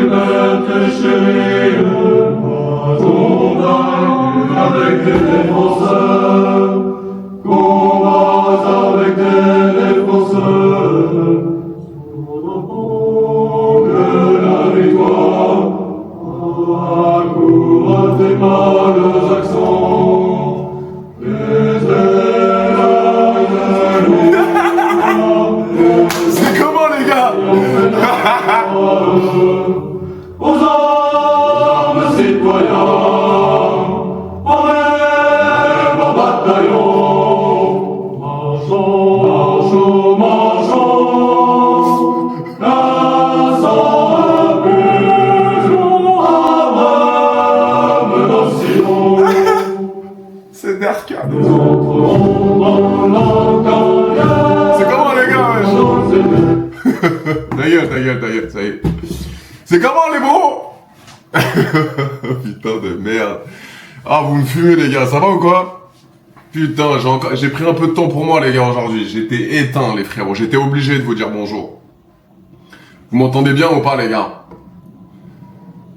maîtres chéris, combat avec des défenseurs, combat avec des défenseurs, que la victoire accourt tes mâles accents, c'est comment les gars? Aux armes citoyens, enlève en bataillon, marchons, marchons, marchons, sans abusons, armes nos sillons. C'est d'arcade. Nous entrerons dans la carrière. C'est comment les gars? Ta gueule, ça y est. C'est comment les bros? Putain de merde. Ah, vous me fumez les gars, ça va ou quoi? Putain, j'ai pris un peu de temps pour moi les gars aujourd'hui. J'étais éteint les frérots, j'étais obligé de vous dire bonjour. Vous m'entendez bien ou pas les gars?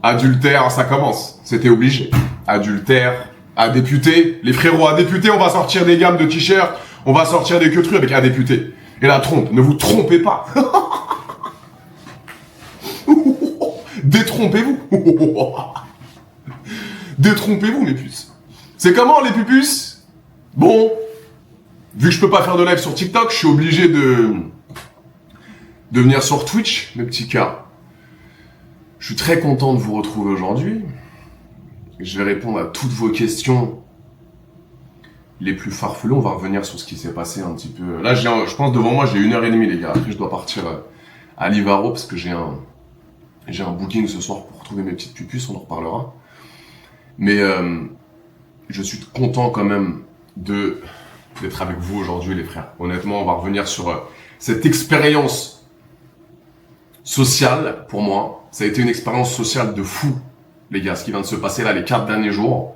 Adultère, ça commence. C'était obligé. Adultère, à député. Les frérots à député, on va sortir des gammes de t-shirts, on va sortir des queues trues avec à député. Et la trompe, ne vous trompez pas. Détrompez-vous. Détrompez-vous mes puces. C'est comment les pupus? Bon, vu que je peux pas faire de live sur TikTok, je suis obligé de venir sur Twitch, mes petits cas. Je suis très content de vous retrouver aujourd'hui. Je vais répondre à toutes vos questions les plus farfelues. On va revenir sur ce qui s'est passé un petit peu. Là, je pense devant moi, j'ai 1h30 les gars. Après, je dois partir à Livaro parce que j'ai un booking ce soir pour retrouver mes petites pupus, on en reparlera. Mais je suis content quand même d'être avec vous aujourd'hui les frères. Honnêtement, on va revenir sur cette expérience sociale pour moi. Ça a été une expérience sociale de fou, les gars, ce qui vient de se passer là les 4 derniers jours.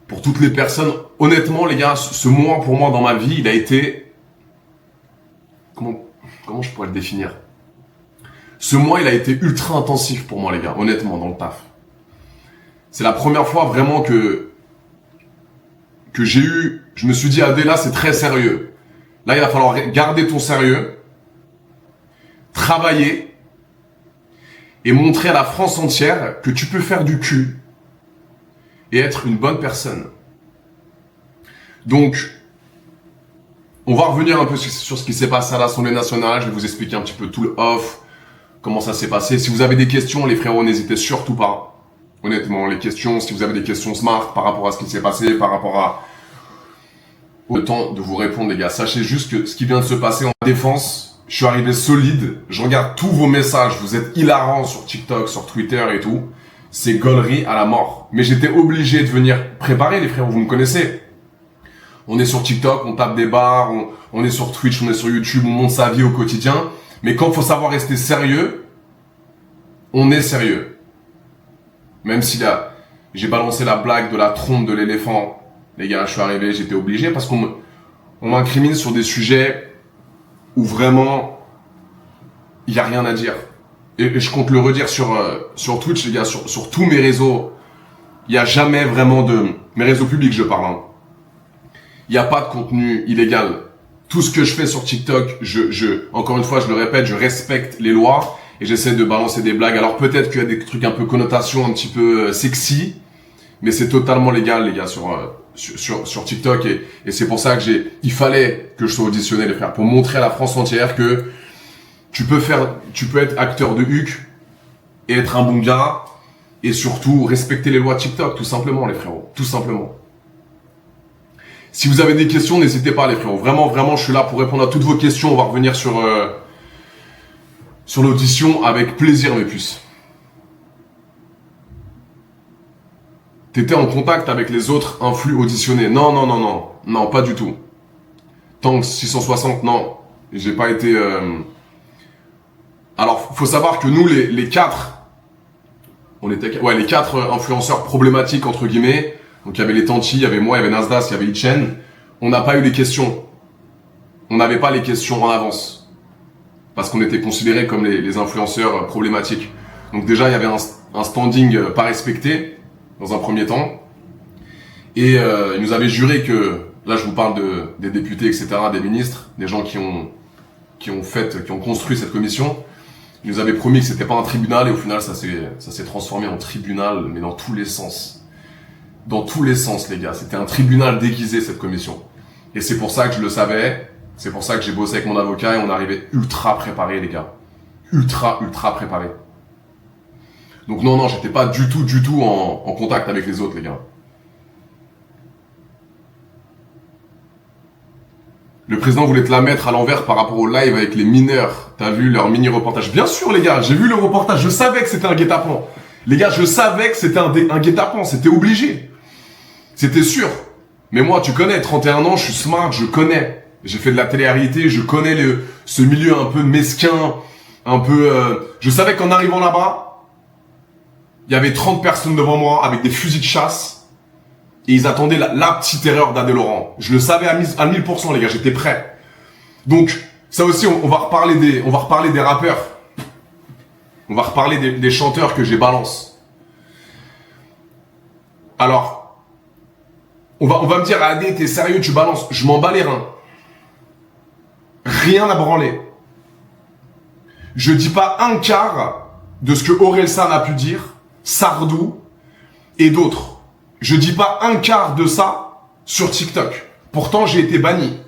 Pour toutes les personnes, honnêtement les gars, ce mois pour moi dans ma vie, il a été... Comment je pourrais le définir? Ce mois, il a été ultra intensif pour moi, les gars, honnêtement, dans le taf. C'est la première fois vraiment que je me suis dit, Adela, c'est très sérieux. Là, il va falloir garder ton sérieux, travailler et montrer à la France entière que tu peux faire du cul et être une bonne personne. Donc, on va revenir un peu sur ce qui s'est passé à l'Assemblée nationale. Je vais vous expliquer un petit peu tout le off, comment ça s'est passé. Si vous avez des questions, les frérots, n'hésitez surtout pas. Honnêtement, les questions, si vous avez des questions smart par rapport à ce qui s'est passé, par rapport au temps de vous répondre, les gars. Sachez juste que ce qui vient de se passer en défense, je suis arrivé solide. Je regarde tous vos messages. Vous êtes hilarants sur TikTok, sur Twitter et tout. C'est gaulerie à la mort. Mais j'étais obligé de venir préparer, les frérots. Vous me connaissez. On est sur TikTok, on tape des barres, on est sur Twitch, on est sur YouTube, on monte sa vie au quotidien. Mais quand il faut savoir rester sérieux, on est sérieux. Même si là, j'ai balancé la blague de la trompe de l'éléphant. Les gars, je suis arrivé, j'étais obligé parce qu'on m'incrimine sur des sujets où vraiment, il n'y a rien à dire. Et je compte le redire sur Twitch, les gars, sur tous mes réseaux. Il n'y a jamais vraiment de... Mes réseaux publics, je parle. Hein. Il n'y a pas de contenu illégal. Tout ce que je fais sur TikTok, encore une fois, je le répète, je respecte les lois et j'essaie de balancer des blagues. Alors peut-être qu'il y a des trucs un peu connotation, un petit peu sexy, mais c'est totalement légal, les gars, sur TikTok et c'est pour ça que il fallait que je sois auditionné, les frères, pour montrer à la France entière que tu peux être acteur de HUC et être un bon gars et surtout respecter les lois TikTok, tout simplement, les frérots, tout simplement. Si vous avez des questions, n'hésitez pas les frérots. Vraiment, vraiment, je suis là pour répondre à toutes vos questions. On va revenir sur l'audition avec plaisir, mes puces. T'étais en contact avec les autres influx auditionnés? Non, non, non, non. Non, pas du tout. Tank 660, non. J'ai pas été... Alors, faut savoir que nous, les quatre... les quatre influenceurs problématiques, entre guillemets... Donc il y avait les Tanti, il y avait moi, il y avait Nasdaq, il y avait Itchen. On n'a pas eu les questions. On n'avait pas les questions en avance. Parce qu'on était considérés comme les influenceurs problématiques. Donc déjà, il y avait un standing pas respecté, dans un premier temps. Et ils nous avaient juré que, là je vous parle des députés, etc., des ministres, des gens qui ont construit cette commission. Ils nous avaient promis que c'était pas un tribunal et au final ça s'est transformé en tribunal, mais dans tous les sens. Dans tous les sens, les gars. C'était un tribunal déguisé, cette commission. Et c'est pour ça que je le savais. C'est pour ça que j'ai bossé avec mon avocat et on arrivait ultra préparés, les gars. Ultra préparés. Donc non, j'étais pas du tout en contact avec les autres, les gars. Le président voulait te la mettre à l'envers par rapport au live avec les mineurs. T'as vu leur mini-reportage? Bien sûr, les gars, j'ai vu le reportage. Je savais que c'était un guet-apens. Les gars, je savais que c'était un guet-apens. C'était obligé. C'était sûr. Mais moi, tu connais, 31 ans, je suis smart, je connais. J'ai fait de la télé-réalité, je connais ce milieu un peu mesquin, un peu... Je savais qu'en arrivant là-bas, il y avait 30 personnes devant moi avec des fusils de chasse. Et ils attendaient la petite erreur d'Adé Laurent. Je le savais à 1000%, les gars, j'étais prêt. Donc, ça aussi, on va reparler des rappeurs. On va reparler des chanteurs que j'ai balance. Alors, on va me dire, Adé, t'es sérieux, tu balances. Je m'en bats les reins. Rien à branler. Je dis pas un quart de ce que Orelsan a pu dire, Sardou et d'autres. Je dis pas un quart de ça sur TikTok. Pourtant, j'ai été banni.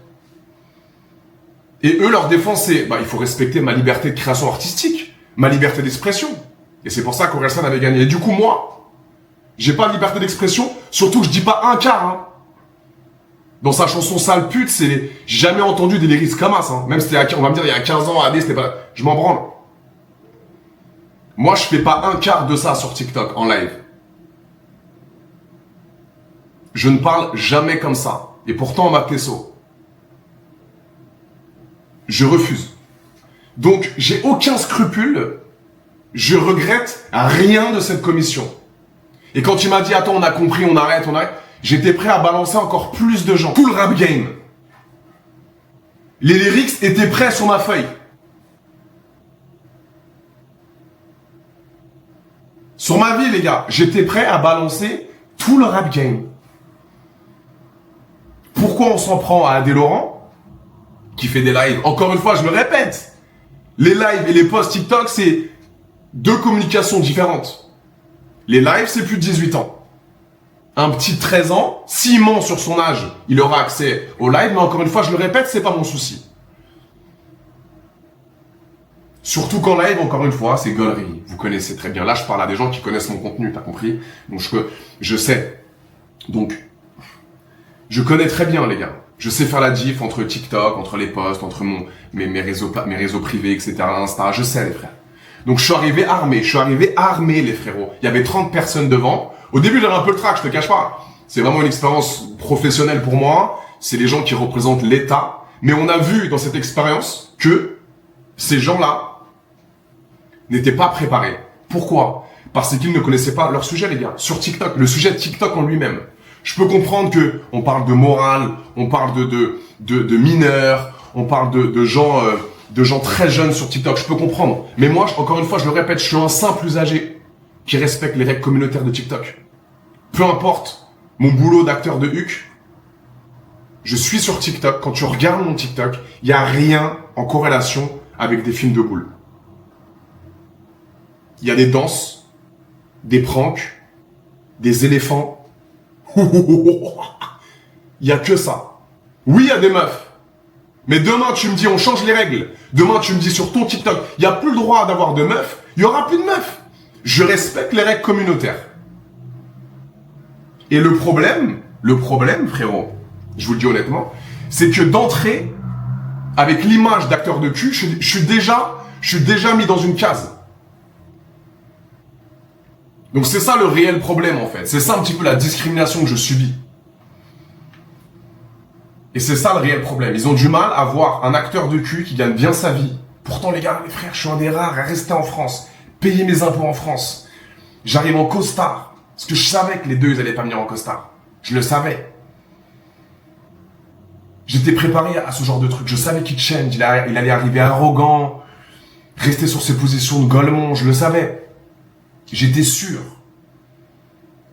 Et eux, leur défense, c'est, il faut respecter ma liberté de création artistique, ma liberté d'expression. Et c'est pour ça qu'Orelsan avait gagné. Et du coup, moi, j'ai pas de liberté d'expression, surtout que je dis pas un quart, hein. Dans sa chanson Sale pute, j'ai jamais entendu des lyrics Kamas, hein. Même si on va me dire, il y a 15 ans, AD, c'était pas, je m'en branle. Moi, je fais pas un quart de ça sur TikTok, en live. Je ne parle jamais comme ça. Et pourtant, ma Tesso. Je refuse. Donc, j'ai aucun scrupule. Je regrette rien de cette commission. Et quand il m'a dit, attends, on a compris, on arrête, j'étais prêt à balancer encore plus de gens. Tout le rap game. Les lyrics étaient prêts sur ma feuille. Sur ma vie, les gars, j'étais prêt à balancer tout le rap game. Pourquoi on s'en prend à Adé Laurent, qui fait des lives? Encore une fois, je me répète, les lives et les posts TikTok, c'est deux communications différentes. Les lives, c'est plus de 18 ans. Un petit 13 ans, s'il ment sur son âge, il aura accès au live, mais encore une fois, je le répète, c'est pas mon souci. Surtout qu'en live, encore une fois, c'est gaulerie. Vous connaissez très bien. Là, je parle à des gens qui connaissent mon contenu, t'as compris? Donc, je sais. Donc, je connais très bien, les gars. Je sais faire la diff entre TikTok, entre les posts, entre mes réseaux privés, etc., Insta. Je sais, les frères. Donc, je suis arrivé armé, les frérots. Il y avait 30 personnes devant. Au début, j'avais un peu le trac, je te cache pas. C'est vraiment une expérience professionnelle pour moi. C'est les gens qui représentent l'État. Mais on a vu dans cette expérience que ces gens-là n'étaient pas préparés. Pourquoi? Parce qu'ils ne connaissaient pas leur sujet, les gars. Sur TikTok, le sujet de TikTok en lui-même. Je peux comprendre que on parle de morale, on parle de mineurs, on parle de gens très jeunes sur TikTok. Je peux comprendre. Mais moi, encore une fois, je le répète, je suis un simple usager qui respecte les règles communautaires de TikTok. Peu importe mon boulot d'acteur de HUC, je suis sur TikTok. Quand tu regardes mon TikTok, il n'y a rien en corrélation avec des films de boules. Il y a des danses, des pranks, des éléphants. Il y a que ça. Oui, il y a des meufs. Mais demain, tu me dis, on change les règles. Demain, tu me dis sur ton TikTok, il n'y a plus le droit d'avoir de meufs. Il n'y aura plus de meufs. Je respecte les règles communautaires. Et le problème, frérot, je vous le dis honnêtement, c'est que d'entrée, avec l'image d'acteur de cul, je suis déjà mis dans une case. Donc c'est ça le réel problème en fait. C'est ça un petit peu la discrimination que je subis. Et c'est ça le réel problème. Ils ont du mal à voir un acteur de cul qui gagne bien sa vie. Pourtant les gars, mes frères, je suis un des rares à rester en France. Payer mes impôts en France. J'arrive en costard. Parce que je savais que les deux, ils allaient pas venir en costard. Je le savais. J'étais préparé à ce genre de truc. Je savais qu'il change. Il allait arriver arrogant. Rester sur ses positions de golemon. Je le savais. J'étais sûr.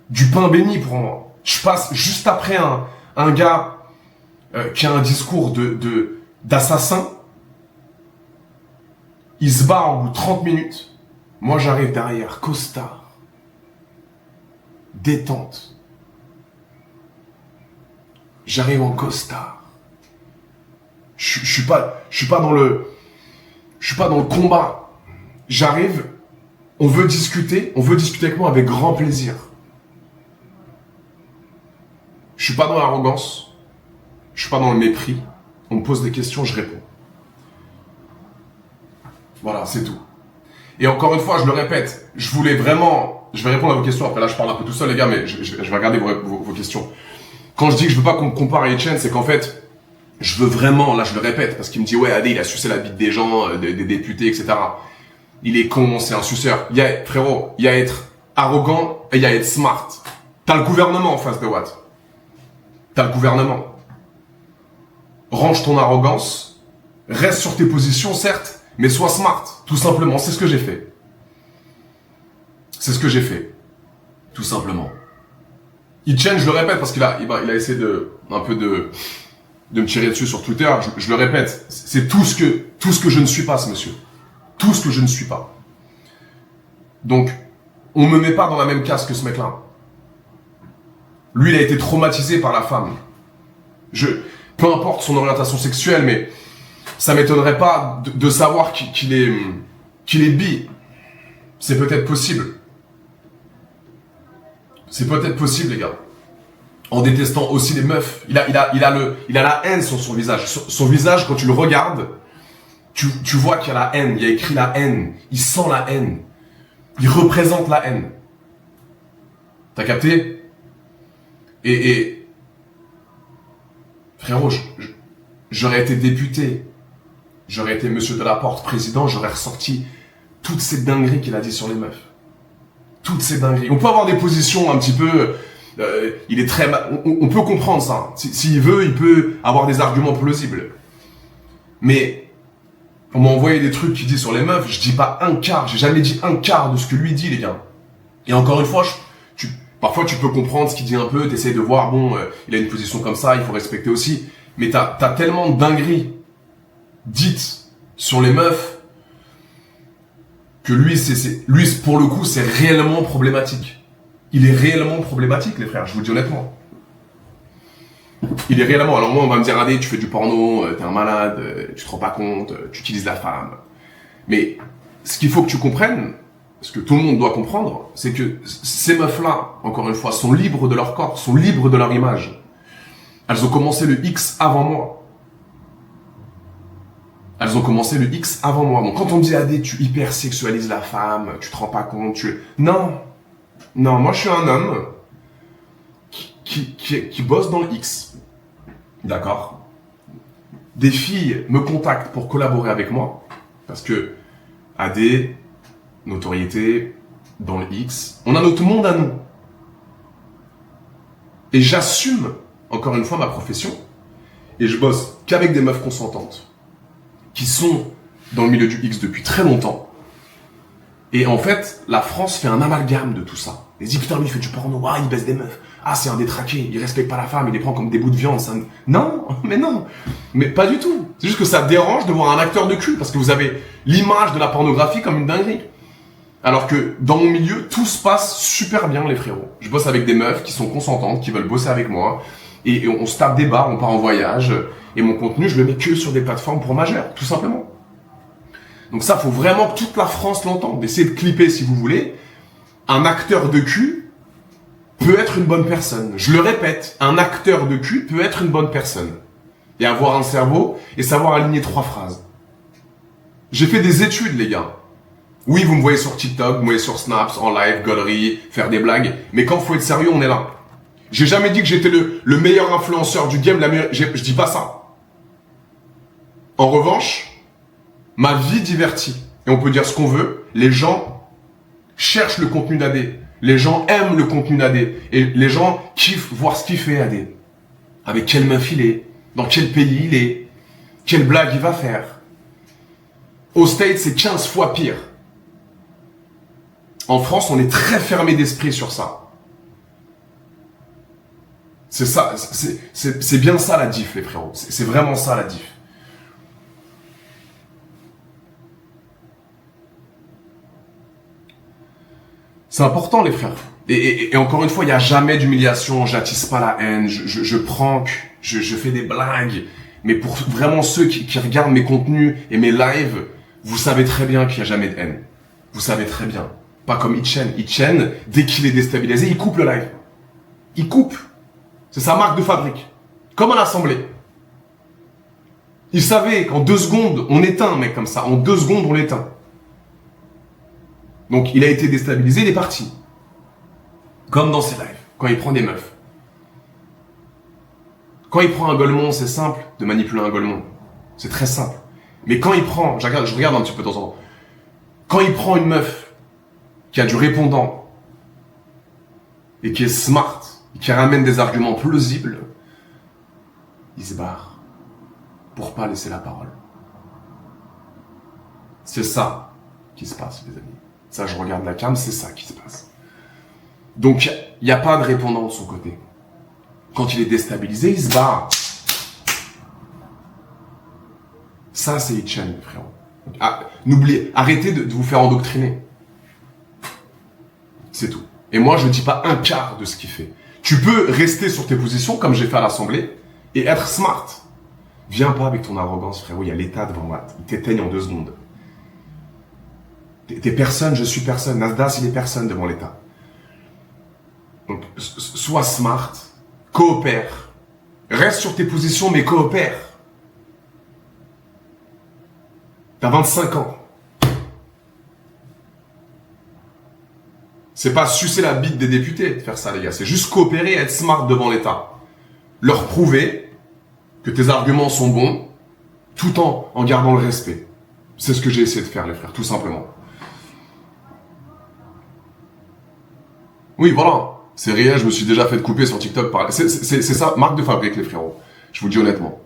Du pain béni pour moi. Je passe juste après un gars qui a un discours d'assassin. Il se bat en bout de 30 minutes. Moi, j'arrive derrière, costard. Détente. J'arrive en costard. Je suis pas dans le combat. J'arrive, on veut discuter avec moi avec grand plaisir. Je suis pas dans l'arrogance. Je suis pas dans le mépris. On me pose des questions, je réponds. Voilà, c'est tout. Et encore une fois, je le répète, je vais répondre à vos questions. Après là, je parle un peu tout seul, les gars, mais je vais regarder vos questions. Quand je dis que je veux pas qu'on me compare à Etienne, c'est qu'en fait, je veux vraiment, là je le répète, parce qu'il me dit ouais, Adé, il a sucé la bite des gens, des députés, etc. Il est con, c'est un suceur. Frérot, il y a être arrogant et il y a être smart. T'as le gouvernement en face de Watt. T'as le gouvernement. Range ton arrogance, reste sur tes positions, certes, mais sois smart, tout simplement. C'est ce que j'ai fait. C'est ce que j'ai fait. Tout simplement. Etienne, je le répète, parce qu'il a essayé de me tirer dessus sur Twitter. Je le répète, c'est tout ce que je ne suis pas, ce monsieur. Tout ce que je ne suis pas. Donc, on me met pas dans la même case que ce mec-là. Lui, il a été traumatisé par la femme. Peu importe son orientation sexuelle, mais ça m'étonnerait pas de savoir qu'il est bi. C'est peut-être possible. C'est peut-être possible, les gars. En détestant aussi les meufs. Il a la haine sur son visage. Son visage, quand tu le regardes, tu vois qu'il y a la haine. Il y a écrit la haine. Il sent la haine. Il représente la haine. T'as capté? Et frérot, j'aurais été député. J'aurais été monsieur Delaporte président. J'aurais ressorti toutes ces dingueries qu'il a dit sur les meufs. Toutes ces dingueries. On peut avoir des positions un petit peu... il est très... On peut comprendre ça. S'il veut, il peut avoir des arguments plausibles. Mais on m'a envoyé des trucs qu'il dit sur les meufs. Je dis pas un quart. J'ai jamais dit un quart de ce que lui dit, les gars. Et encore une fois, parfois tu peux comprendre ce qu'il dit un peu. T'essayes de voir, bon, il a une position comme ça, il faut respecter aussi. Mais t'as tellement de dingueries dites sur les meufs que lui, pour le coup, c'est réellement problématique. Il est réellement problématique, les frères, je vous le dis honnêtement. Il est réellement... Alors moi, on va me dire, Adé, tu fais du porno, t'es un malade, tu te rends pas compte, tu utilises la femme. Mais ce qu'il faut que tu comprennes, ce que tout le monde doit comprendre, c'est que ces meufs-là, encore une fois, sont libres de leur corps, sont libres de leur image. Elles ont commencé le X avant moi. Elles ont commencé le X avant moi. Donc quand on me dit, Adé, tu hypersexualises la femme, tu te rends pas compte, Non, moi je suis un homme qui bosse dans le X. D'accord? Des filles me contactent pour collaborer avec moi, parce que Adé, notoriété, dans le X, on a notre monde à nous. Et j'assume, encore une fois, ma profession, et je bosse qu'avec des meufs consentantes, qui sont dans le milieu du X depuis très longtemps. Et en fait, la France fait un amalgame de tout ça. Elle dit, putain, lui, il fait du porno, ah, il baisse des meufs. Ah, c'est un détraqué, il respecte pas la femme, il les prend comme des bouts de viande. Non, mais pas du tout. C'est juste que ça dérange de voir un acteur de cul, parce que vous avez l'image de la pornographie comme une dinguerie. Alors que dans mon milieu, tout se passe super bien, les frérots. Je bosse avec des meufs qui sont consentantes, qui veulent bosser avec moi, et on se tape des bars, on part en voyage, et mon contenu, je le mets que sur des plateformes pour majeurs, tout simplement. Donc ça, faut vraiment que toute la France l'entende. Essayez de clipper si vous voulez. Un acteur de cul peut être une bonne personne. Je le répète, un acteur de cul peut être une bonne personne. Et avoir un cerveau et savoir aligner 3 phrases. J'ai fait des études, les gars. Oui, vous me voyez sur TikTok, vous me voyez sur Snaps, en live, galerie, faire des blagues. Mais quand il faut être sérieux, on est là. J'ai jamais dit que j'étais le meilleur influenceur du game, je dis pas ça. En revanche, ma vie divertit. Et on peut dire ce qu'on veut. Les gens cherchent le contenu d'Adé. Les gens aiment le contenu d'Adé. Et les gens kiffent voir ce qu'il fait, Adé. Avec quelle meuf il est. Dans quel pays il est. Quelle blague il va faire. Au States, c'est 15 fois pire. En France, on est très fermé d'esprit sur ça. C'est ça, c'est bien ça la diff, les frérots. C'est vraiment ça la diff. C'est important, les frères. Et encore une fois, il n'y a jamais d'humiliation, j'attise pas la haine, je prank, je fais des blagues. Mais pour vraiment ceux qui regardent mes contenus et mes lives, vous savez très bien qu'il n'y a jamais de haine. Vous savez très bien. Pas comme Itchen. Itchen, dès qu'il est déstabilisé, il coupe le live. Il coupe. C'est sa marque de fabrique. Comme à l'Assemblée. Il savait qu'en 2 secondes, on éteint un mec comme ça. En 2 secondes, on l'éteint. Donc, il a été déstabilisé, il est parti. Comme dans ses lives, quand il prend des meufs. Quand il prend un golemon, c'est simple de manipuler un golemon. C'est très simple. Mais quand il prend, je regarde un petit peu de temps en temps. Quand il prend une meuf qui a du répondant et qui est smart et qui ramène des arguments plausibles, il se barre pour pas laisser la parole. C'est ça qui se passe, les amis. Ça, je regarde la cam, c'est ça qui se passe. Donc, il n'y a pas de répondant de son côté. Quand il est déstabilisé, il se barre. Ça, c'est Itchen, frérot. N'oubliez, arrêtez de vous faire endoctriner. C'est tout. Et moi, je ne dis pas un quart de ce qu'il fait. Tu peux rester sur tes positions, comme j'ai fait à l'Assemblée, et être smart. Viens pas avec ton arrogance, frérot. Il y a l'État devant moi. Il t'éteigne en 2 secondes. T'es personne, je suis personne. Nasdaq, il est personne devant l'État. Donc, sois smart, coopère. Reste sur tes positions, mais coopère. T'as 25 ans. C'est pas sucer la bite des députés de faire ça, les gars. C'est juste coopérer et être smart devant l'État. Leur prouver que tes arguments sont bons, tout en gardant le respect. C'est ce que j'ai essayé de faire, les frères, tout simplement. Oui, voilà. C'est réel, je me suis déjà fait couper sur TikTok par... C'est ça, marque de fabrique, les frérots. Je vous le dis honnêtement.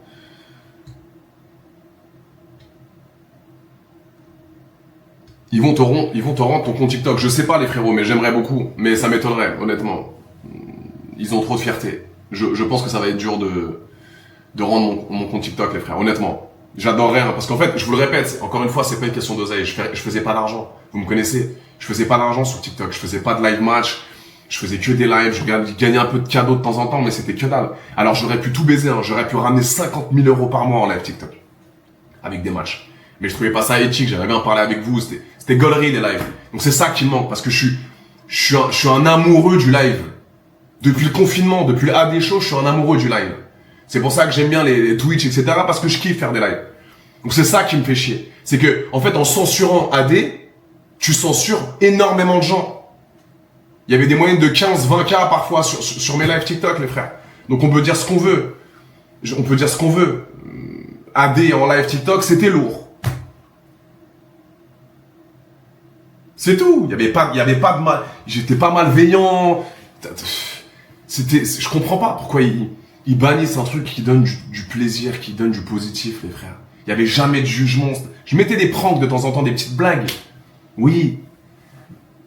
Ils vont te rendre ton compte TikTok. Je sais pas, les frérots, mais j'aimerais beaucoup. Mais ça m'étonnerait, honnêtement. Ils ont trop de fierté. Je pense que ça va être dur de rendre mon compte TikTok, les frères, honnêtement. J'adorerais, hein, parce qu'en fait, je vous le répète, encore une fois, c'est pas une question d'oseille. Je faisais pas d'argent. Vous me connaissez. Je faisais pas d'argent sur TikTok. Je faisais pas de live match. Je faisais que des lives. Je gagnais un peu de cadeaux de temps en temps, mais c'était que dalle. Alors, j'aurais pu tout baiser, hein. J'aurais pu ramener 50 000 € par mois en live TikTok. Avec des matchs. Mais je trouvais pas ça éthique. J'avais bien parlé avec vous. C'était gaulerie, les lives. Donc, c'est ça qui me manque, parce que je suis un amoureux du live. Depuis le confinement, depuis le AD Show, je suis un amoureux du live. C'est pour ça que j'aime bien les Twitch, etc., parce que je kiffe faire des lives. Donc c'est ça qui me fait chier. C'est que, en fait, en censurant AD, tu censures énormément de gens. Il y avait des moyennes de 15-20K parfois sur mes lives TikTok, les frères. Donc on peut dire ce qu'on veut. On peut dire ce qu'on veut. AD en live TikTok, c'était lourd. C'est tout. Il y avait pas de mal. J'étais pas malveillant. Je comprends pas pourquoi ils bannissent un truc qui donne du plaisir, qui donne du positif, les frères. Il y avait jamais de jugement. Je mettais des pranks de temps en temps, des petites blagues. Oui.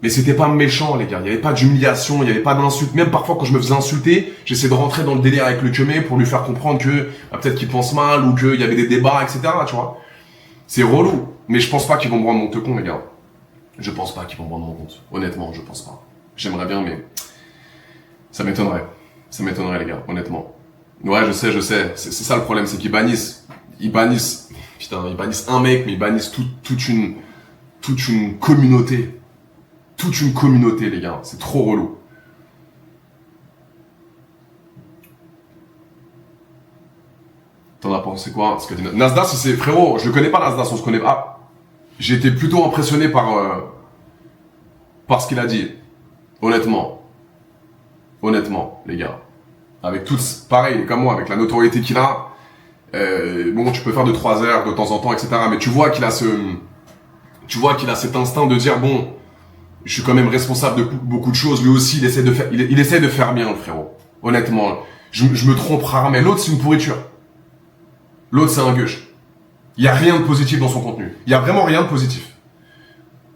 Mais c'était pas méchant, les gars. Il y avait pas d'humiliation, il y avait pas d'insulte. Même parfois, quand je me faisais insulter, j'essayais de rentrer dans le délire avec le Kemé pour lui faire comprendre que, peut-être qu'il pense mal ou qu'il y avait des débats, etc., tu vois. C'est relou. Mais je pense pas qu'ils vont me rendre mon tecon, les gars. Je pense pas qu'ils vont me rendre mon compte. Honnêtement, je pense pas. J'aimerais bien, mais ça m'étonnerait. Ça m'étonnerait, les gars, honnêtement. Ouais, je sais. C'est ça le problème, c'est qu'ils bannissent. Ils bannissent un mec, mais ils bannissent toute une communauté. Toute une communauté, les gars. C'est trop relou. T'en as pensé quoi? Parce que Nasdaq, c'est frérot, je le connais pas, Nasdaq, on se connaît pas. J'ai été plutôt impressionné par ce qu'il a dit. Honnêtement, les gars. Avec tous, pareil, comme moi, avec la notoriété qu'il a. Bon, tu peux faire 2-3 heures de temps en temps, etc. Mais tu vois qu'il a cet instinct de dire, bon, je suis quand même responsable de beaucoup de choses. Lui aussi, il essaie de faire bien, le frérot. Honnêtement, je me trompe rarement. Mais l'autre, c'est une pourriture. L'autre, c'est un gueuche. Il y a rien de positif dans son contenu. Il y a vraiment rien de positif.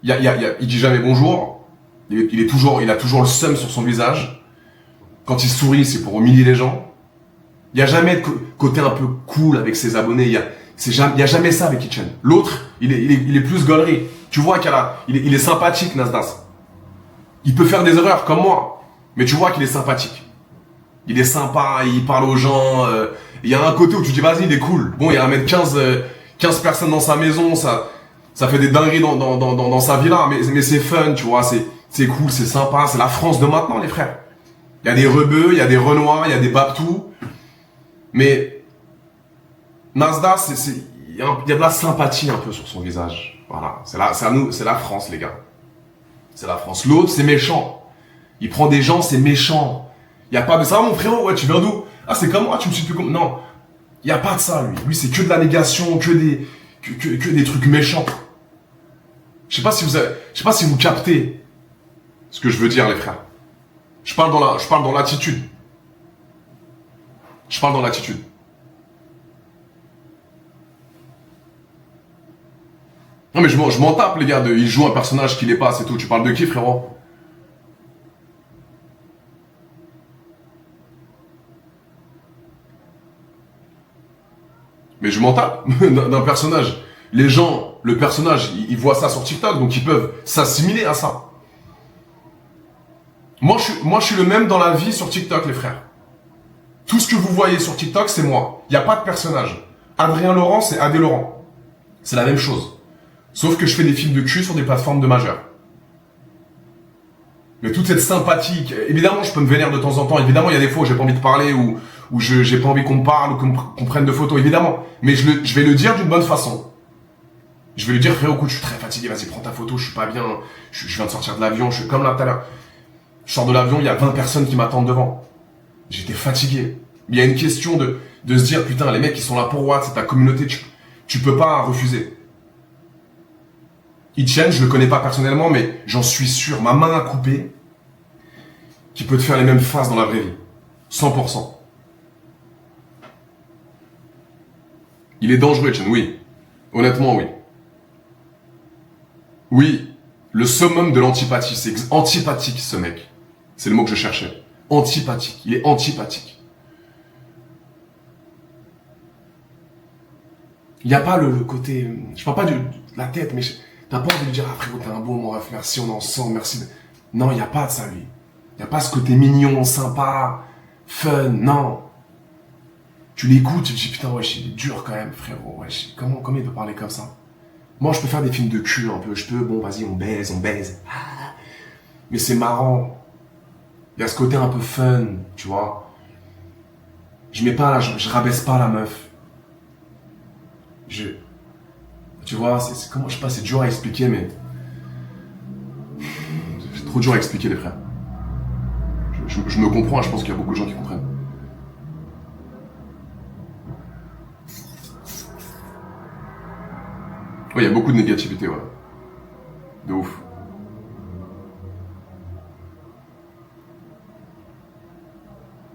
Il dit jamais bonjour. il a toujours le seum sur son visage. Quand il sourit, c'est pour humilier les gens. Il y a jamais de côté un peu cool avec ses abonnés. Il y a jamais ça avec Kitchen. L'autre, il est plus gaulerie. Tu vois il est sympathique, Nasdaq. Il peut faire des erreurs comme moi, mais tu vois qu'il est sympathique. Il est sympa, il parle aux gens. Il y a un côté où tu dis vas-y, il est cool. Bon, il ramène 15 personnes dans sa maison, ça fait des dingueries dans sa villa, mais c'est fun, tu vois, c'est cool, c'est sympa, c'est la France de maintenant, les frères. Il y a des rebeux, il y a des renois, il y a des babtous, mais Nasdaq, il y a de la sympathie un peu sur son visage. Voilà, c'est la France, les gars. C'est la France. L'autre, c'est méchant. Il prend des gens, c'est méchant. Il y a pas de ça, mon frérot, ouais, tu viens d'où? Ah, c'est comme moi, tu me suis plus comme... Non. Il y a pas de ça, lui. Lui, c'est que de la négation, que des trucs méchants. Je sais pas si vous captez ce que je veux dire, les frères. Je parle dans l'attitude. Je parle dans l'attitude. Non mais je m'en tape, les gars, il joue un personnage qu'il est pas, c'est tout. Tu parles de qui, frérot? Mais je m'en tape d'un personnage. Les gens, le personnage, ils voient ça sur TikTok, donc ils peuvent s'assimiler à ça. Moi, je suis le même dans la vie sur TikTok, les frères. Tout ce que vous voyez sur TikTok, c'est moi. Il n'y a pas de personnage. Adrien Laurent, c'est Adé Laurent. C'est la même chose. Sauf que je fais des films de cul sur des plateformes de majeurs. Mais toute cette sympathie, évidemment, je peux me vénérer de temps en temps. Évidemment, il y a des fois où j'ai pas envie de parler, ou j'ai pas envie qu'on me parle, ou qu'on prenne de photos, évidemment. Mais je vais le dire d'une bonne façon. Je vais lui dire, frérot, écoute, je suis très fatigué, vas-y, prends ta photo, je suis pas bien, je viens de sortir de l'avion, je suis comme là tout à l'heure. Je sors de l'avion, il y a 20 personnes qui m'attendent devant. J'étais fatigué. Il y a une question de se dire, putain, les mecs, ils sont là pour what, c'est ta communauté, tu peux pas refuser. Etienne, je le connais pas personnellement, mais j'en suis sûr, ma main à couper, qui peut te faire les mêmes faces dans la vraie vie. 100%. Il est dangereux, Etienne, oui. Honnêtement, oui. Oui, le summum de l'antipathie, c'est antipathique, ce mec. C'est le mot que je cherchais. Antipathique, il est antipathique. Il n'y a pas le côté... Je parle pas de la tête, mais t'as pas envie de dire « Ah frérot, t'es un bon, mon ref, merci, on est ensemble, merci. » Non, il n'y a pas de ça, lui. Il n'y a pas ce côté mignon, sympa, fun, non. Tu l'écoutes, tu te dis « Putain, wesh, il est dur quand même, frérot, wesh. Comment il peut parler comme ça ?» Moi, je peux faire des films de cul un peu, bon, vas-y, on baise. Mais c'est marrant. Il y a ce côté un peu fun, tu vois. Je mets pas là, je rabaisse pas la meuf. Tu vois, c'est comment, je sais pas, c'est dur à expliquer, mais... C'est trop dur à expliquer, les frères. Je me comprends, je pense qu'il y a beaucoup de gens qui comprennent. Ouais, il y a beaucoup de négativité, ouais. De ouf.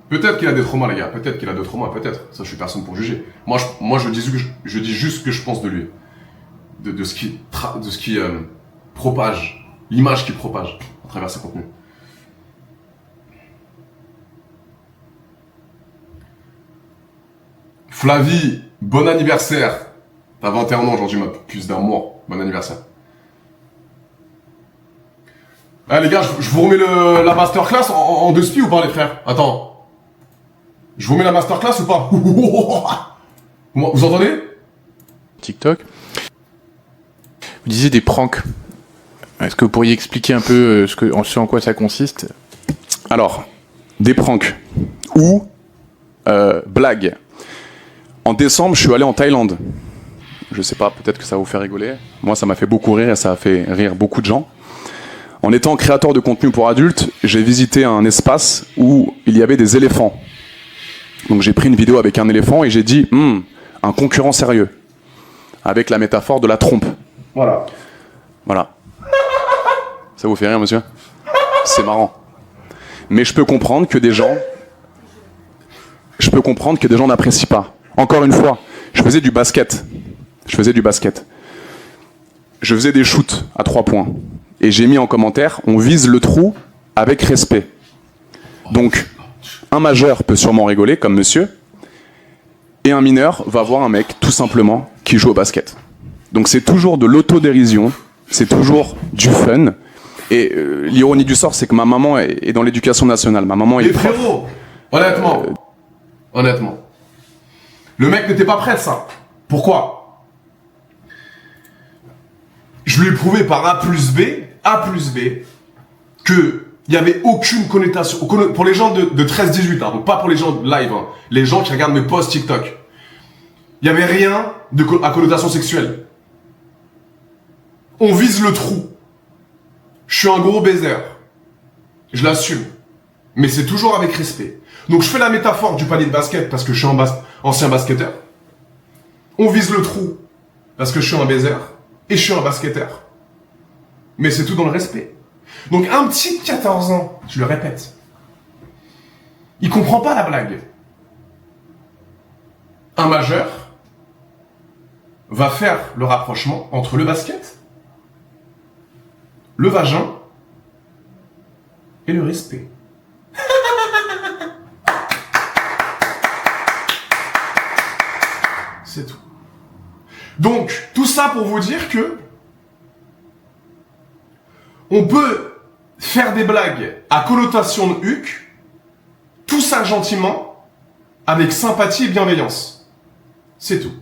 Peut-être qu'il a des traumas, les gars. Peut-être qu'il a des traumas, peut-être. Ça, je suis personne pour juger. Moi, je dis juste ce que je pense de lui. De ce qui propage. L'image qu'il propage à travers ses contenus. Flavie, bon anniversaire. T'as 21 ans aujourd'hui, ma puce d'un mois. Bon anniversaire. Ah les gars, je vous remets la masterclass en 2 spies ou pas les frères? Attends. Je vous remets la masterclass ou pas? Vous entendez? TikTok. Vous disiez des pranks. Est-ce que vous pourriez expliquer un peu ce en quoi ça consiste? Alors, des pranks ou blagues. En décembre, je suis allé en Thaïlande. Je sais pas, peut-être que ça va vous faire rigoler. Moi, ça m'a fait beaucoup rire et ça a fait rire beaucoup de gens. En étant créateur de contenu pour adultes, j'ai visité un espace où il y avait des éléphants. Donc j'ai pris une vidéo avec un éléphant et j'ai dit un concurrent sérieux. Avec la métaphore de la trompe. Voilà. Ça vous fait rire, monsieur? C'est marrant. Mais je peux comprendre que des gens n'apprécient pas. Encore une fois, je faisais du basket. Je faisais des shoots à 3 points. Et j'ai mis en commentaire, on vise le trou avec respect. Donc, un majeur peut sûrement rigoler, comme monsieur, et un mineur va voir un mec, tout simplement, qui joue au basket. Donc c'est toujours de l'autodérision, c'est toujours du fun. Et l'ironie du sort, c'est que ma maman est dans l'éducation nationale. Ma maman est Les prof. frérots, honnêtement, le mec n'était pas prêt de ça. Pourquoi? Je lui ai prouvé par A plus B, que il n'y avait aucune connotation, pour les gens de 13-18, donc pas pour les gens live, les gens qui regardent mes posts TikTok. Il n'y avait rien à connotation sexuelle. On vise le trou. Je suis un gros baiser. Je l'assume. Mais c'est toujours avec respect. Donc je fais la métaphore du panier de basket parce que je suis un ancien basketteur. On vise le trou parce que je suis un baiser et je suis un basketteur. Mais c'est tout dans le respect. Donc un petit de 14 ans, je le répète, il comprend pas la blague. Un majeur va faire le rapprochement entre le basket, le vagin et le respect. C'est tout. Donc, tout ça pour vous dire que on peut faire des blagues à connotation de huc, tout ça gentiment, avec sympathie et bienveillance. C'est tout.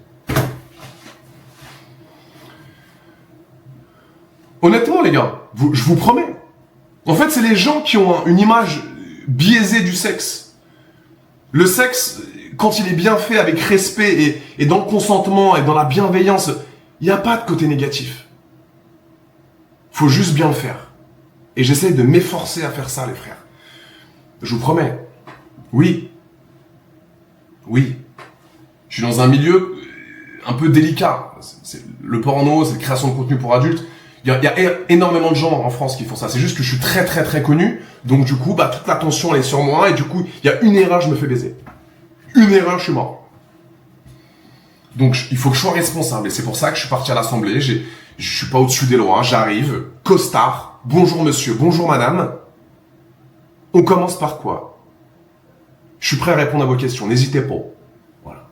Honnêtement, les gars, je vous promets. En fait, c'est les gens qui ont une image biaisée du sexe. Le sexe, quand il est bien fait avec respect et dans le consentement et dans la bienveillance, il n'y a pas de côté négatif. Faut juste bien le faire. Et j'essaye de m'efforcer à faire ça, les frères. Je vous promets. Oui. Oui. Je suis dans un milieu un peu délicat. Le porno, c'est la création de contenu pour adultes. Il y a énormément de gens en France qui font ça. C'est juste que je suis très très très connu. Donc du coup, toute l'attention elle est sur moi. Et du coup, il y a une erreur, je me fais baiser. Une erreur, je suis mort. Donc il faut que je sois responsable. Et c'est pour ça que je suis parti à l'Assemblée. Je suis pas au-dessus des lois. J'arrive. Costard. Bonjour monsieur. Bonjour madame. On commence par quoi? Je suis prêt à répondre à vos questions. N'hésitez pas. Voilà.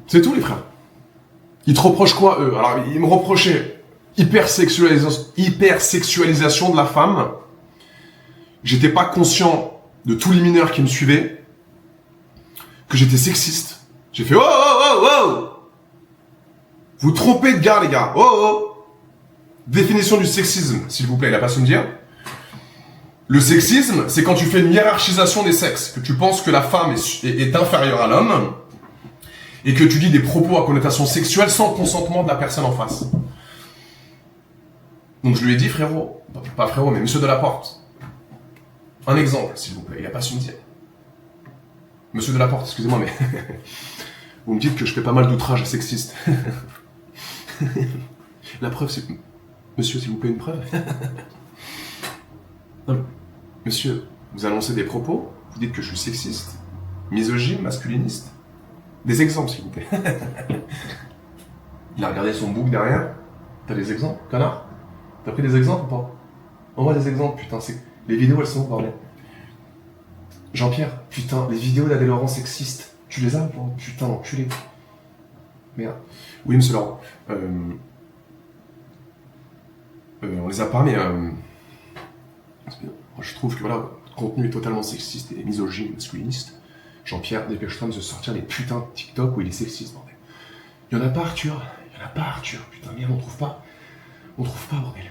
C'est tout les frères. Ils te reprochent quoi, eux? Alors, ils me reprochaient hypersexualisation de la femme. J'étais pas conscient de tous les mineurs qui me suivaient, que j'étais sexiste. J'ai fait « Oh, oh, oh, oh !» Vous trompez de gars, les gars. Oh, oh. Définition du sexisme, s'il vous plaît, il a pas su me dire. Le sexisme, c'est quand tu fais une hiérarchisation des sexes, que tu penses que la femme est inférieure à l'homme, et que tu dis des propos à connotation sexuelle sans le consentement de la personne en face. Donc je lui ai dit, frérot, pas frérot, mais monsieur Delaporte, un exemple, s'il vous plaît, il a pas su me dire. Monsieur Delaporte, excusez-moi, mais vous me dites que je fais pas mal d'outrages sexistes. La preuve, c'est... Monsieur, s'il vous plaît, une preuve. Non, monsieur, vous annoncez des propos, vous dites que je suis sexiste, misogyne, masculiniste. Des exemples, s'il vous plaît. Il a regardé son book derrière. T'as des exemples, connard? T'as pris des exemples ou pas? Envoie des exemples, putain, les vidéos, elles sont où, bordel? Jean-Pierre, putain, les vidéos d'Adèle Laurent sexistes, tu les as ou pas? Putain, enculé. Merde. Oui, monsieur Laurent. On les a pas, mais je trouve que voilà, votre contenu est totalement sexiste et misogyne, masculiniste. Jean-Pierre, dépêche-toi de se sortir les putains de TikTok où il est sexiste, bordel. Il y en a pas, Arthur. Putain, merde, on trouve pas, bordel.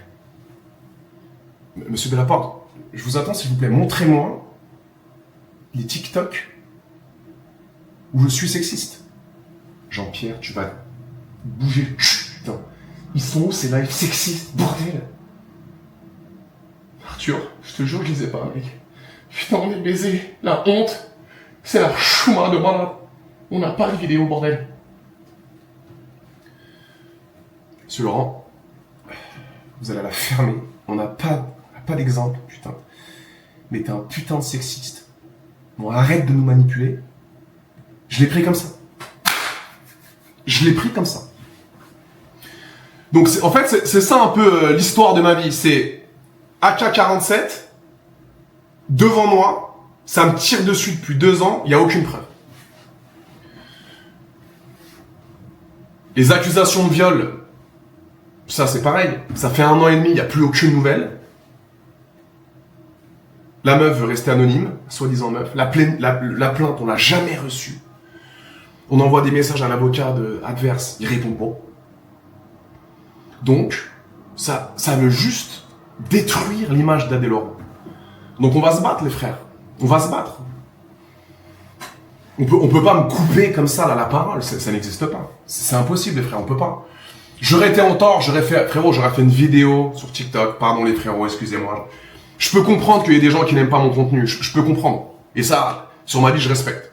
Monsieur Delaporte, je vous attends, s'il vous plaît, montrez-moi les TikTok où je suis sexiste. Jean-Pierre, tu vas bouger le cul, putain. Ils sont où ces lives sexistes, bordel? Arthur, je te jure que je les ai pas, mec. Putain, on est baisés. La honte. C'est la chouma de malade. On n'a pas de vidéo, bordel. Monsieur Laurent, vous allez la fermer. On n'a pas d'exemple, putain. Mais t'es un putain de sexiste. Bon, arrête de nous manipuler. Je l'ai pris comme ça. Donc en fait, c'est ça un peu l'histoire de ma vie. C'est AK-47, devant moi, ça me tire dessus depuis 2 ans, il n'y a aucune preuve. Les accusations de viol, ça c'est pareil, ça fait 1 an et demi, il n'y a plus aucune nouvelle. La meuf veut rester anonyme, soi-disant meuf. La plainte, on l'a jamais reçue. On envoie des messages à l'avocat adverse, il répond pas. Donc, ça veut juste détruire l'image d'Adé Laurent. Donc on va se battre, les frères. On va se battre. On peut pas me couper comme ça, là, la parole. Ça n'existe pas. C'est impossible, les frères, on peut pas. J'aurais été en tort, j'aurais fait une vidéo sur TikTok. Pardon, les frérots, excusez-moi. Je peux comprendre qu'il y ait des gens qui n'aiment pas mon contenu. Je peux comprendre. Et ça, sur ma vie, je respecte.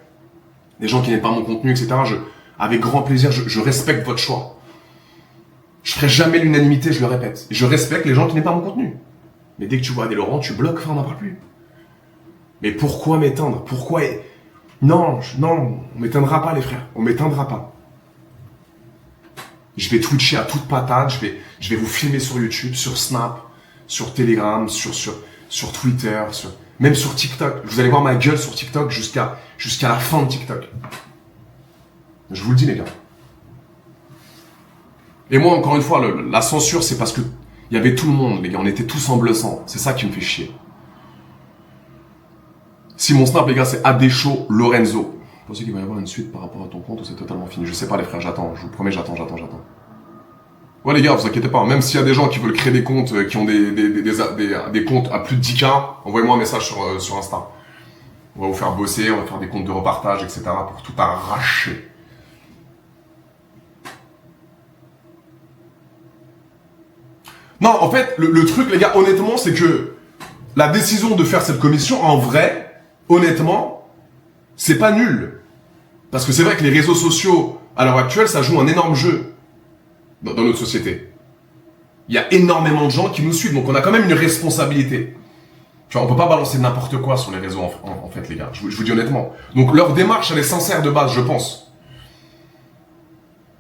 Des gens qui n'aiment pas mon contenu, etc. Avec grand plaisir, je respecte votre choix. Je ferai jamais l'unanimité, je le répète. Je respecte les gens qui n'aiment pas mon contenu. Mais dès que tu vois Adé Laurent, tu bloques, enfin, on n'en parle plus. Mais pourquoi m'éteindre? Pourquoi? Non, on m'éteindra pas, les frères. On m'éteindra pas. Je vais twitcher à toute patate, je vais vous filmer sur YouTube, sur Snap, sur Telegram, sur Twitter, même sur TikTok. Vous allez voir ma gueule sur TikTok jusqu'à la fin de TikTok. Je vous le dis, les gars. Et moi, encore une fois, la censure, c'est parce que il y avait tout le monde, les gars. On était tous en bleu sang. C'est ça qui me fait chier. Si mon snap, les gars, c'est Adécho Lorenzo. Vous pensez qu'il va y avoir une suite par rapport à ton compte ou c'est totalement fini? Je sais pas, les frères, j'attends. Je vous promets, j'attends. Ouais, les gars, vous inquiétez pas. Même s'il y a des gens qui veulent créer des comptes, qui ont des comptes à plus de 10K, envoyez-moi un message sur Insta. On va vous faire bosser, on va faire des comptes de repartage, etc. pour tout arracher. Non, en fait, le truc, les gars, honnêtement, c'est que la décision de faire cette commission, en vrai, honnêtement, c'est pas nul. Parce que c'est vrai que les réseaux sociaux, à l'heure actuelle, ça joue un énorme jeu dans notre société. Il y a énormément de gens qui nous suivent, donc on a quand même une responsabilité. Tu vois, on peut pas balancer n'importe quoi sur les réseaux, en fait, les gars. Je vous dis honnêtement. Donc leur démarche, elle est sincère de base, je pense.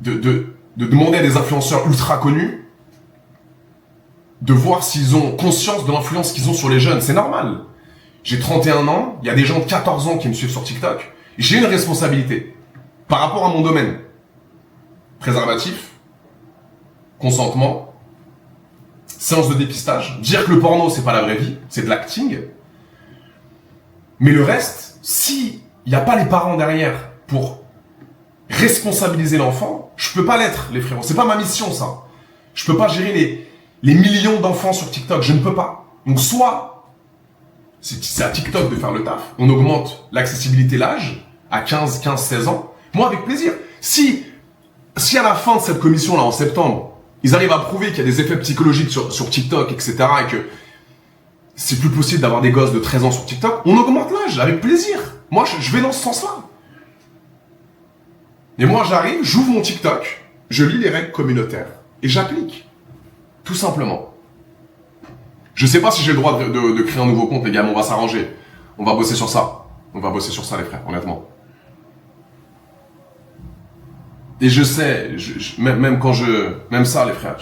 De demander à des influenceurs ultra connus de voir s'ils ont conscience de l'influence qu'ils ont sur les jeunes. C'est normal. J'ai 31 ans, il y a des gens de 14 ans qui me suivent sur TikTok. J'ai une responsabilité par rapport à mon domaine. Préservatif, consentement, séance de dépistage. Dire que le porno, c'est pas la vraie vie, c'est de l'acting. Mais le reste, si il n'y a pas les parents derrière pour responsabiliser l'enfant, je peux pas l'être, les frérots. C'est pas ma mission, ça. Je peux pas gérer les millions d'enfants sur TikTok, je ne peux pas. Donc soit, c'est à TikTok de faire le taf, on augmente l'accessibilité, l'âge, à 15-16 ans. Moi, avec plaisir. Si à la fin de cette commission-là, en septembre, ils arrivent à prouver qu'il y a des effets psychologiques sur TikTok, etc., et que c'est plus possible d'avoir des gosses de 13 ans sur TikTok, on augmente l'âge, avec plaisir. Moi, je vais dans ce sens-là. Et moi, j'arrive, j'ouvre mon TikTok, je lis les règles communautaires, et j'applique. Tout simplement. Je sais pas si j'ai le droit de créer un nouveau compte, les gars, mais on va s'arranger. On va bosser sur ça. On va bosser sur ça, les frères, honnêtement. Et je sais, même ça, les frères,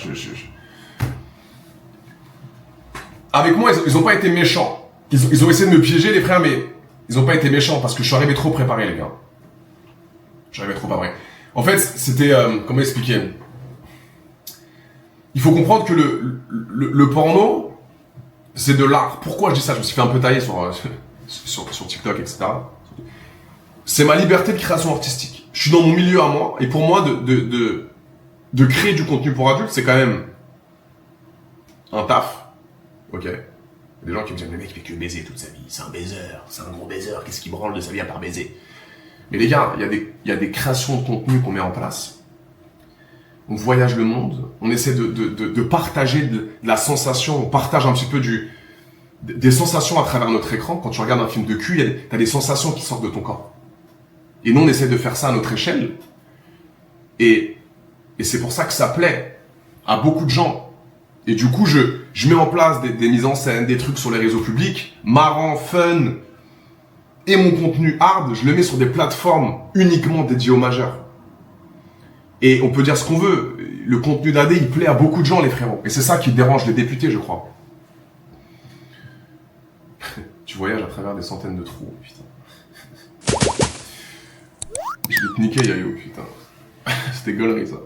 avec moi, ils ont pas été méchants. Ils ont essayé de me piéger, les frères, mais ils ont pas été méchants parce que je suis arrivé trop préparé, les gars. J'arrivais trop préparé. En fait, c'était, comment expliquer? Il faut comprendre que le porno, c'est de l'art. Pourquoi je dis ça? Je me suis fait un peu tailler sur TikTok, etc. C'est ma liberté de création artistique. Je suis dans mon milieu à moi, et pour moi, de créer du contenu pour adultes, c'est quand même un taf. Ok. Il y a des gens qui me disent, le mec, il fait que baiser toute sa vie. C'est un baiser. C'est un gros baiser. Qu'est-ce qu'il branle de sa vie à part baiser? Mais les gars, il y a des créations de contenu qu'on met en place. On voyage le monde, on essaie de partager de la sensation, on partage un petit peu des sensations à travers notre écran. Quand tu regardes un film de cul, t'as des sensations qui sortent de ton corps. Et nous, on essaie de faire ça à notre échelle. Et c'est pour ça que ça plaît à beaucoup de gens. Et du coup, je mets en place des mises en scène, des trucs sur les réseaux publics, marrant, fun. Et mon contenu hard, je le mets sur des plateformes uniquement dédiées aux majeurs. Et on peut dire ce qu'on veut. Le contenu d'AD, il plaît à beaucoup de gens, les frérots. Et c'est ça qui dérange les députés, je crois. Tu voyages à travers des centaines de trous, putain. Je vais te niquer, Yayo, putain. C'était gaulerie, ça.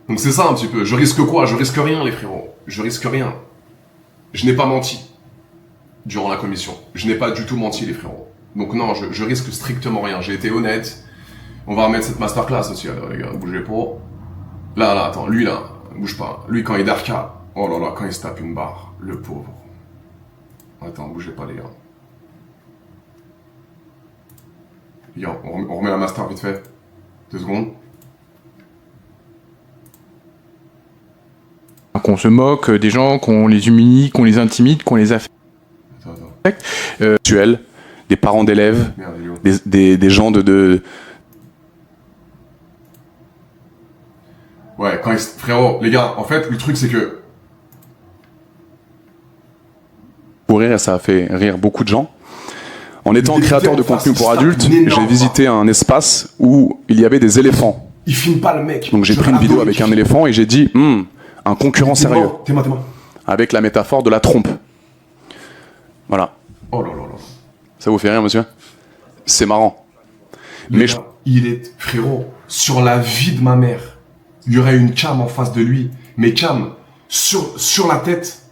Donc c'est ça un petit peu. Je risque quoi? Je risque rien, les frérots. Je risque rien. Je n'ai pas menti durant la commission. Je n'ai pas du tout menti, les frérots. Donc non, je risque strictement rien. J'ai été honnête. On va remettre cette masterclass aussi, alors, les gars. Bougez pas. Là, attends. Lui, là. Bouge pas. Lui, quand il est d'Arca. Oh là là, quand il se tape une barre. Le pauvre. Attends, bougez pas, les gars. Les gars, on remet la master vite fait. 2 secondes. Qu'on se moque des gens, qu'on les humilie, qu'on les intimide, qu'on les affecte. Actuels, des parents d'élèves, Merde, il est où? des gens de... Ouais, quand il... Frérot, les gars, en fait, le truc, c'est que... Pour rire, et ça a fait rire beaucoup de gens. En étant député créateur de en face, contenu il pour se tape adultes, une énorme j'ai visité un espace où il y avait des éléphants. Il filme pas le mec. Donc j'ai pris une vidéo avec un éléphant et j'ai dit, un concurrent sérieux, T'es moi. avec la métaphore de la trompe. Voilà. Oh là là là. Ça vous fait rire, monsieur? C'est marrant. Mais Mais il est, frérot, sur la vie de ma mère, il y aurait une cam en face de lui, mais cam sur la tête.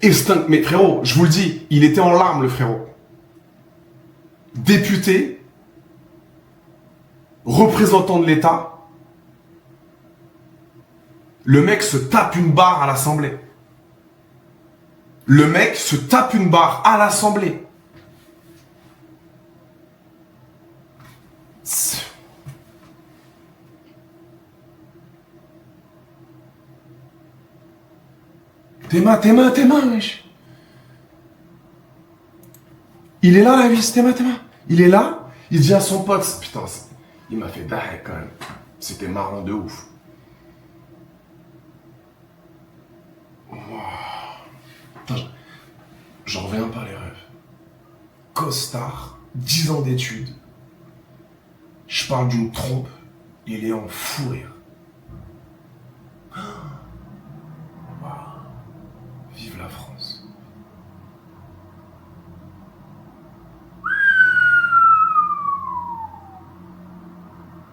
Instinct. Mais frérot, je vous le dis, il était en larmes, le frérot. Député, représentant de l'État, le mec se tape une barre à l'Assemblée. Le mec se tape une barre à l'Assemblée. Tes mains, wesh. Il est là, la vis, tes mains. Il est là, il dit à son pote, putain, il m'a fait daher quand même. C'était marrant de ouf. Wow. Putain, j'en reviens pas les rêves. Costard, 10 ans d'études. Je parle d'une trompe, il est en fou rire. Wow. Vive la France.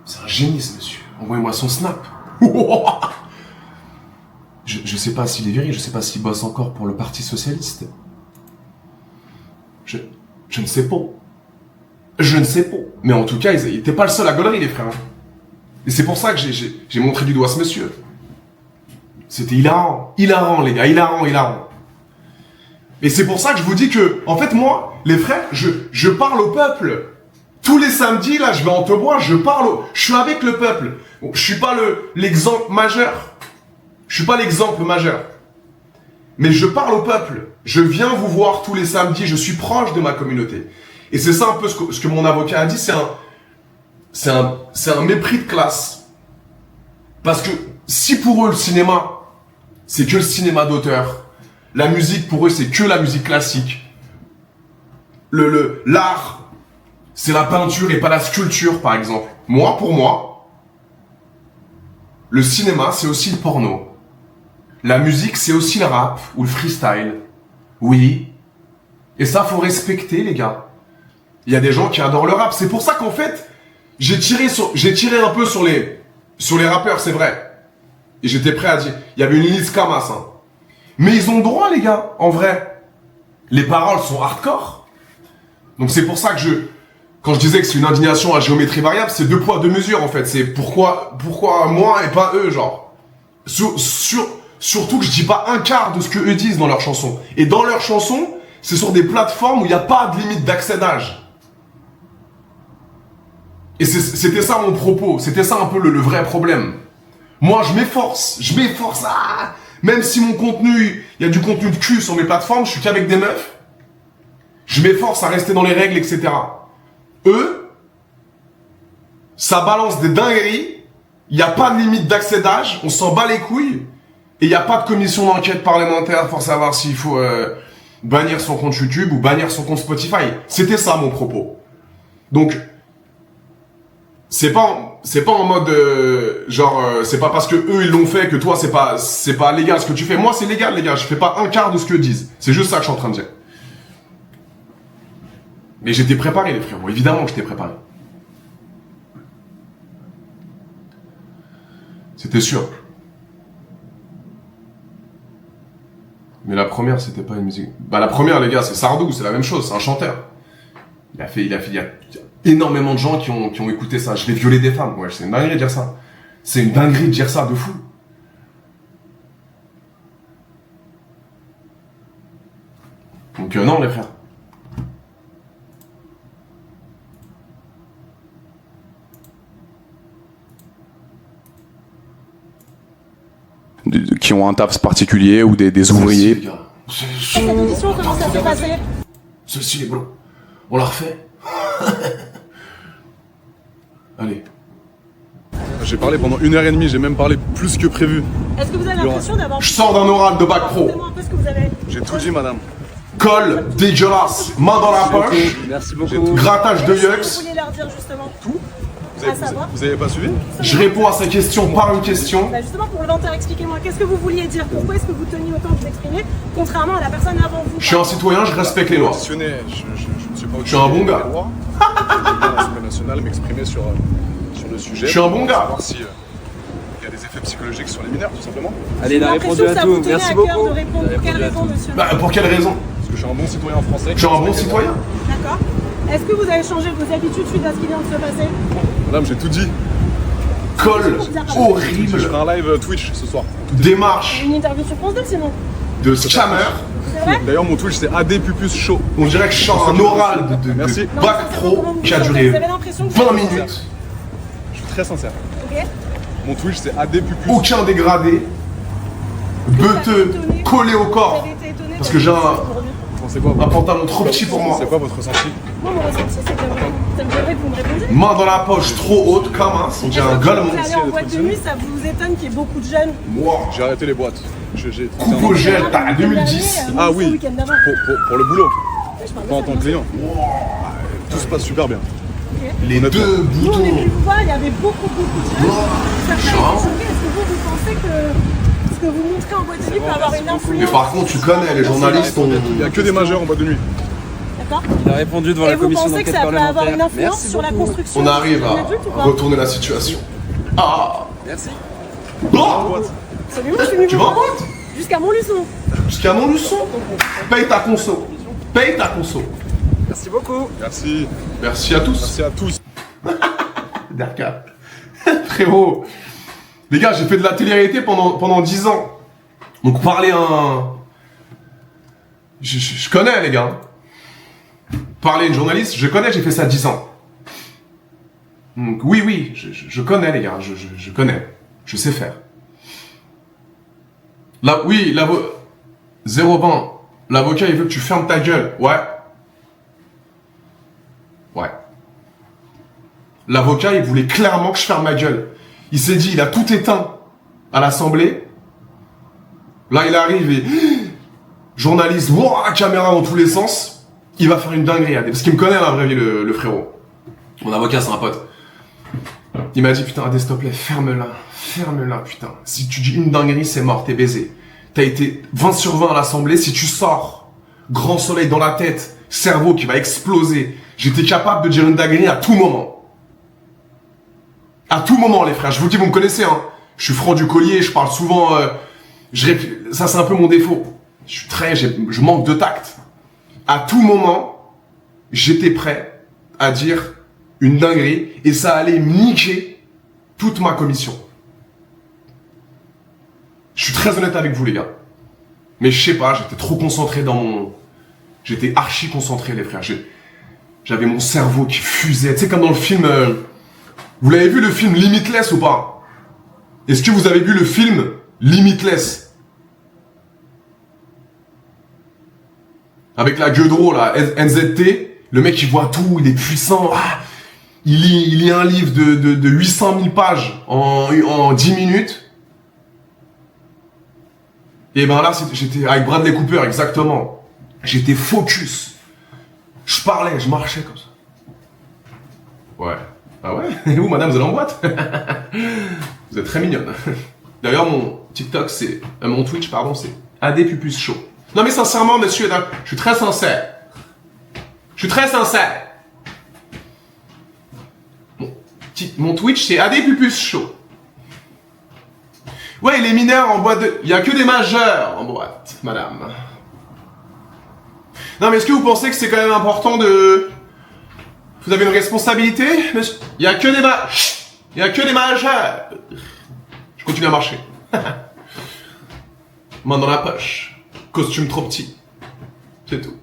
C'est un génie ce monsieur. Envoyez-moi son snap. Je sais pas s'il est viril, je sais pas s'il bosse encore pour le Parti Socialiste. Je ne sais pas. Je ne sais pas. Mais en tout cas, il était pas le seul à gaulerie, les frères. Et c'est pour ça que j'ai montré du doigt ce monsieur. C'était hilarant. Hilarant, les gars. Hilarant. Et c'est pour ça que je vous dis que, en fait, moi, les frères, je parle au peuple. Tous les samedis, là, je vais en Tebois, je suis avec le peuple. Bon, je suis pas l'exemple majeur. Je suis pas l'exemple majeur. Mais je parle au peuple. Je viens vous voir tous les samedis, je suis proche de ma communauté. Et c'est ça un peu ce que mon avocat a dit, c'est un mépris de classe. Parce que si pour eux le cinéma, c'est que le cinéma d'auteur, la musique pour eux c'est que la musique classique, l'art, c'est la peinture et pas la sculpture par exemple. Moi, pour moi, le cinéma c'est aussi le porno. La musique c'est aussi le rap ou le freestyle. Oui. Et ça faut respecter les gars. Il y a des gens qui adorent le rap. C'est pour ça qu'en fait, j'ai tiré un peu sur les rappeurs, c'est vrai. Et j'étais prêt à dire, il y avait une liste Kamas, hein. Mais ils ont le droit, les gars, en vrai. Les paroles sont hardcore. Donc c'est pour ça que quand je disais que c'est une indignation à géométrie variable, c'est 2 poids, 2 mesures, en fait. C'est pourquoi moi et pas eux, genre. Surtout que je dis pas un quart de ce que eux disent dans leurs chansons. Et dans leurs chansons, c'est sur des plateformes où il n'y a pas de limite d'accès d'âge. Et c'était ça mon propos, c'était ça un peu le vrai problème. Moi, je m'efforce, même si mon contenu, il y a du contenu de cul sur mes plateformes, je suis qu'avec des meufs, je m'efforce à rester dans les règles, etc. Eux, ça balance des dingueries, il n'y a pas de limite d'accès d'âge, on s'en bat les couilles, et il n'y a pas de commission d'enquête parlementaire pour savoir s'il faut bannir son compte YouTube ou bannir son compte Spotify. C'était ça mon propos. Donc, c'est pas en mode c'est pas parce que eux ils l'ont fait que toi c'est pas légal ce que tu fais. Moi c'est légal les gars, je fais pas un quart de ce que disent. C'est juste ça que je suis en train de dire. Mais j'étais préparé les frères, évidemment que j'étais préparé. C'était sûr. Mais la première c'était pas une musique. Bah la première les gars c'est Sardou, c'est la même chose, c'est un chanteur. Il y a énormément de gens qui ont écouté ça. Je vais violer des femmes. Ouais, c'est une dinguerie de dire ça. C'est une dinguerie de dire ça de fou. Donc non les frères. Qui ont un taf particulier ou des ouvriers. Ceci, les gars. Cette émission, comment ça s'est passé? Ceci les blancs. On la refait. Allez. J'ai parlé pendant 1h30, j'ai même parlé plus que prévu. Est-ce que vous avez l'impression d'avoir... Je sors d'un oral de bac pro. Racontez-moi un peu ce que vous avez... J'ai tout dit, madame. Col dégueulasse, main dans la poche, Merci beaucoup. grattage de Qu'est-ce que yux. vous vouliez leur dire justement? Vous À savoir... avez pas suivi? Je réponds à ces questions par une question. Bah justement, pour le vanteur, expliquez-moi, qu'est-ce que vous vouliez dire? Pourquoi est-ce que vous teniez autant de vous exprimer, contrairement à la personne avant vous? Je suis un citoyen, je respecte les lois. Auditionné, je ne suis pas Je suis un bon gars. L'Assemblée nationale m'exprimer sur le sujet. Je suis un bon gars. Pour savoir si il y a des effets psychologiques sur les mineurs, tout simplement. Allez, il a J'ai répondu l'impression que à ça vous tout. tenait Merci à cœur beaucoup. de répondre. Pour quelle raison, monsieur? Bah pour quelle raison? Parce que je suis un bon citoyen français. Je suis un bon citoyen. D'accord. Est-ce que vous avez changé vos habitudes suite à ce qui vient de se passer? Madame, j'ai tout dit. Col Je horrible, ferai un live Twitch ce soir. démarche Une interview sur France 2 sinon? de scammer. C'est vrai? D'ailleurs, mon Twitch, c'est AD Pupus Show. On dirait que je sors un oral de Merci. Non, bac sincèrement, pro comment vous qui a vous sentez? duré Vous avez l'impression que 20 minutes. Je suis très sincère. Ok. Mon Twitch, c'est AD Pupus. Aucun dégradé. Beuteux, collé au Vous corps. avez été étonné Parce que j'ai un C'est quoi, un pantalon trop petit pour moi. c'est quoi votre ressenti? Moi, mon ressenti, c'est que ça me plairait que vous me répondiez. Main dans la poche trop haute comme un, on dirait un golemon. Vous allez en boîte de nuit, ça vous étonne qu'il y ait beaucoup de jeunes. Wow. J'ai arrêté les boîtes. J'ai Coupe au gel, t'as Le 2010. dernier, Ah le oui. week-end d'avant. Pour le boulot, Je parle de pas en ça, tant bien que sûr. client. Tout se passe super bien. Les Honnêtement. deux Nous, on est boutons. venu vous voir, il y avait beaucoup de jeunes. Ça fait Genre. choqué. Est-ce que vous pensez que ce que vous montrez en boîte de nuit peut avoir une Mais influence? par contre, tu connais, les journalistes ont... Il n'y a que des majeurs en boîte de nuit. D'accord. Il a répondu devant Et la vous commission pensez que d'enquête ça peut avoir une parlementaire. influence Merci sur la beaucoup. construction On arrive d'un adulte ou à pas? retourner la situation. Ah. Merci. Oh. Absolument, je suis venu Tu vous vas en voir. boîte? Jusqu'à Montluçon. Jusqu'à mon leçon. Paye ta conso. Paye ta conso. Merci beaucoup. Merci. Merci à tous. Merci à tous. Derka. Frérot. Les gars, j'ai fait de la télé-réalité pendant 10 ans. Donc parler un... Je connais, les gars. Parler une journaliste, je connais, j'ai fait ça 10 ans. Donc oui, je connais, les gars. Je connais. Je sais faire. Là, oui, 0,20. L'avocat, il veut que tu fermes ta gueule. Ouais. Ouais. L'avocat, il voulait clairement que je ferme ma gueule. Il s'est dit, il a tout éteint à l'Assemblée. Là, il arrive et... Journaliste, ouah, caméra dans tous les sens. Il va faire une dinguerie. Parce qu'il me connaît, la vraie vie, le frérot. Mon avocat, c'est un pote. Il m'a dit, putain, Adé, s'il te plaît, ferme-la. Ferme-la, putain. Si tu dis une dinguerie, c'est mort, t'es baisé. T'as été 20 sur 20 à l'Assemblée. Si tu sors, grand soleil dans la tête, cerveau qui va exploser. J'étais capable de dire une dinguerie à tout moment. À tout moment, les frères. Je vous dis, vous me connaissez, hein. Je suis franc du collier, je parle souvent... Ça, c'est un peu mon défaut. Je manque de tact. À tout moment, j'étais prêt à dire une dinguerie et ça allait me niquer toute ma commission. Je suis très honnête avec vous, les gars. Mais je sais pas, j'étais trop concentré dans mon... J'étais archi concentré, les frères. J'avais mon cerveau qui fusait. Tu sais, comme dans le film... Vous l'avez vu, le film Limitless ou pas? Est-ce que vous avez vu le film Limitless? Avec la Gueudreau, là, NZT, le mec, il voit tout, il est puissant. Ah, il lit un livre de 800 000 pages en 10 minutes. Et ben là, j'étais avec Bradley Cooper, exactement. J'étais focus. Je parlais, je marchais comme ça. Ouais. Ah ouais? Et vous, madame, vous allez en boîte? Vous êtes très mignonne. D'ailleurs, mon TikTok, c'est... mon Twitch, pardon, c'est AD Pupus Show. Non mais sincèrement, monsieur, je suis très sincère. Je suis très sincère. Mon Twitch, c'est AD Pupus Show. Ouais, les mineurs en boîte de... Il y a que des majeurs en boîte, madame. Non mais est-ce que vous pensez que c'est quand même important de... Vous avez une responsabilité, monsieur? Il y a que des Il y a que des majeurs. Je continue à marcher. Main dans la poche. Costume trop petit. C'est tout.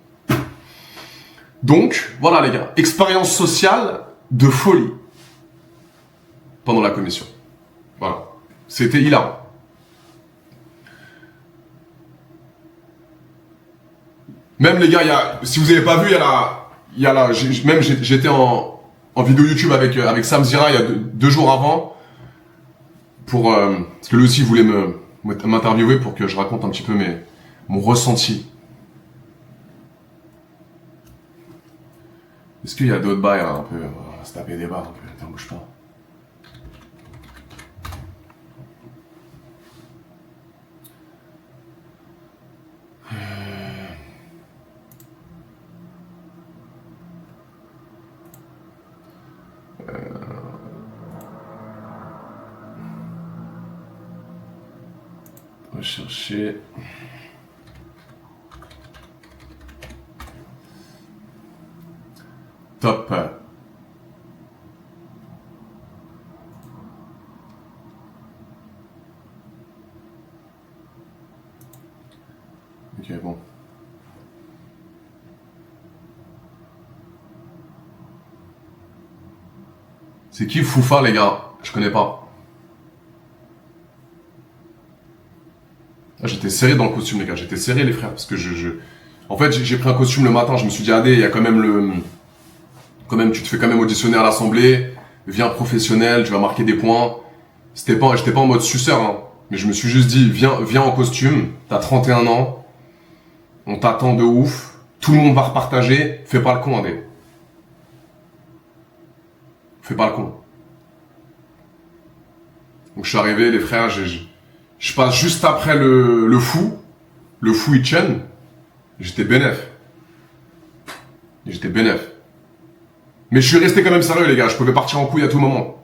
Donc, voilà les gars. Expérience sociale de folie. Pendant la commission. Voilà. C'était hilarant. Même les gars, si vous avez pas vu, j'étais en vidéo YouTube avec Sam Zira il y a deux jours avant. Parce que lui aussi voulait m'interviewer pour que je raconte un petit peu mon ressenti. Est-ce qu'il y a d'autres bails là, un peu, on va se taper des barres un peu, attends, bouge pas. Rechercher. Top. Ok, bon. C'est qui Foufa, les gars? Je connais pas. Ah, j'étais serré dans le costume, les gars. J'étais serré, les frères, parce que En fait, j'ai pris un costume le matin. Je me suis dit, allez, il y a quand même tu te fais quand même auditionner à l'Assemblée. Viens professionnel, tu vas marquer des points. J'étais pas en mode suceur, hein. Mais je me suis juste dit, viens en costume. T'as 31 ans. On t'attend de ouf. Tout le monde va repartager. Fais pas le con, Adé. Fais pas le con. Donc je suis arrivé, les frères, je passe juste après le fou Itchen. J'étais bénef. Mais je suis resté quand même sérieux, les gars. Je pouvais partir en couille à tout moment.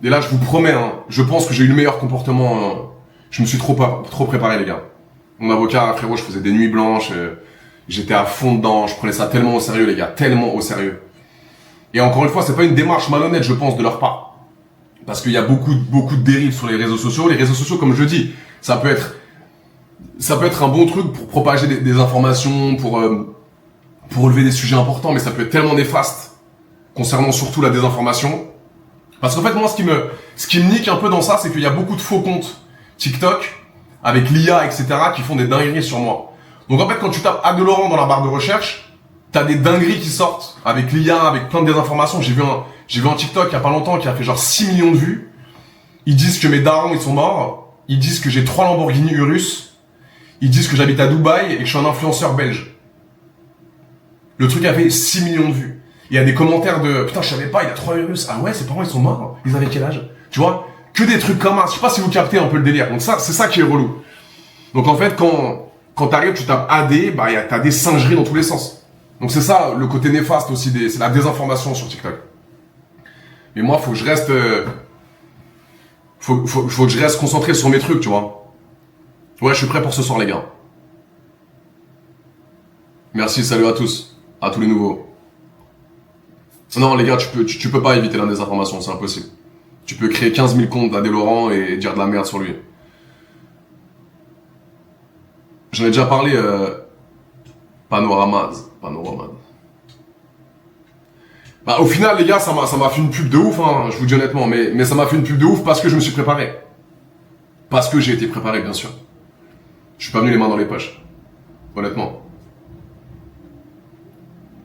Et là, je vous promets, hein, je pense que j'ai eu le meilleur comportement. Je me suis trop préparé, les gars. Mon avocat, frérot, je faisais des nuits blanches. J'étais à fond dedans. Je prenais ça tellement au sérieux, les gars. Tellement au sérieux. Et encore une fois, c'est pas une démarche malhonnête, je pense, de leur part. Parce qu'il y a beaucoup de dérives sur les réseaux sociaux. Les réseaux sociaux, comme je dis, ça peut être un bon truc pour propager des informations, pour relever des sujets importants, mais ça peut être tellement néfaste concernant surtout la désinformation. Parce qu'en fait, moi, ce qui me nique un peu dans ça, c'est qu'il y a beaucoup de faux comptes TikTok, avec l'IA, etc., qui font des dingueries sur moi. Donc en fait, quand tu tapes Ad Laurent dans la barre de recherche, t'as des dingueries qui sortent avec l'IA, avec plein de désinformations. J'ai vu un TikTok il y a pas longtemps qui a fait genre 6 millions de vues. Ils disent que mes darons, ils sont morts. Ils disent que j'ai 3 Lamborghini Urus. Ils disent que j'habite à Dubaï et que je suis un influenceur belge. Le truc a fait 6 millions de vues. Il y a des commentaires de « Putain, je savais pas, il a 3 Urus. Ah ouais, ses parents, ils sont morts. Ils avaient quel âge ?» Tu vois? Que des trucs comme ça. Je sais pas si vous captez un peu le délire. Donc ça, c'est ça qui est relou. Donc en fait, quand t'arrives, tu tapes AD, bah t'as des singeries dans tous les sens. Donc c'est ça, le côté néfaste aussi, c'est la désinformation sur TikTok. Mais moi, faut que je reste... faut que je reste concentré sur mes trucs, tu vois. Ouais, je suis prêt pour ce soir, les gars. Merci, salut à tous. À tous les nouveaux. Non, les gars, tu peux pas éviter la désinformation, c'est impossible. Tu peux créer 15 000 comptes d'Adé Laurent et dire de la merde sur lui. J'en ai déjà parlé, Panoramaz. Bah, au final, les gars, ça m'a fait une pub de ouf, hein, je vous dis honnêtement, mais ça m'a fait une pub de ouf parce que je me suis préparé. Parce que j'ai été préparé, bien sûr. Je suis pas venu les mains dans les poches. Honnêtement.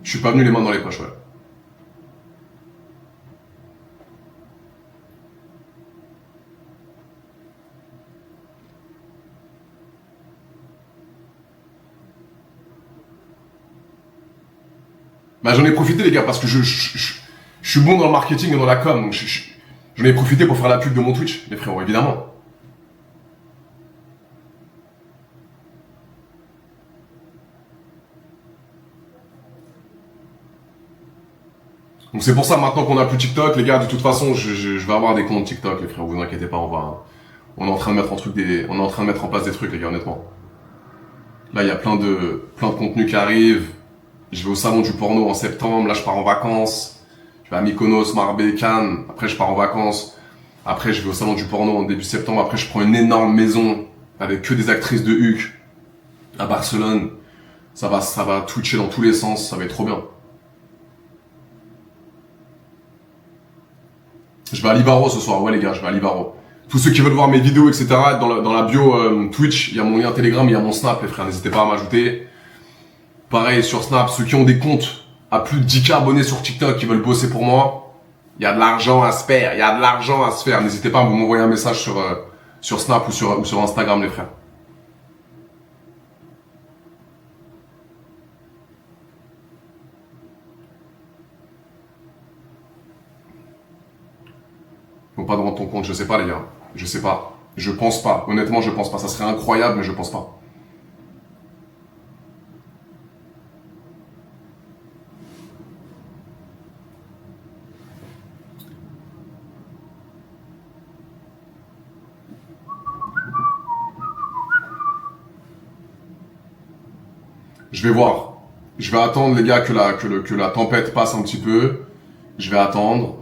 Je suis pas venu les mains dans les poches, ouais. Bah j'en ai profité les gars parce que je Je suis bon dans le marketing et dans la com, donc j'en ai profité pour faire la pub de mon Twitch, les frérots, évidemment. Donc c'est pour ça maintenant qu'on a plus TikTok, les gars, de toute façon, je vais avoir des comptes TikTok, les frères, vous inquiétez pas, on est en train de mettre en place des trucs, les gars, honnêtement. Là, il y a plein de contenus qui arrivent. Je vais au salon du porno en septembre, là je pars en vacances. Je vais à Mykonos, Marbella, Cannes, après je pars en vacances. Après je vais au salon du porno en début septembre, après je prends une énorme maison avec que des actrices de HUC à Barcelone. Ça va twitcher dans tous les sens, ça va être trop bien. Je vais à Libaro ce soir, ouais les gars, je vais à Libaro. Tous ceux qui veulent voir mes vidéos, etc., dans la bio Twitch, il y a mon lien Telegram, il y a mon Snap, les frères, n'hésitez pas à m'ajouter. Pareil, sur Snap, ceux qui ont des comptes à plus de 10K abonnés sur TikTok, qui veulent bosser pour moi, il y a de l'argent à se faire, N'hésitez pas à m'envoyer un message sur Snap ou sur Instagram, les frères. Faut pas de rendre ton compte, je sais pas les gars. Je sais pas. Je pense pas. Honnêtement, je pense pas. Ça serait incroyable, mais je pense pas. Je vais voir. Je vais attendre les gars que la tempête passe un petit peu. Je vais attendre.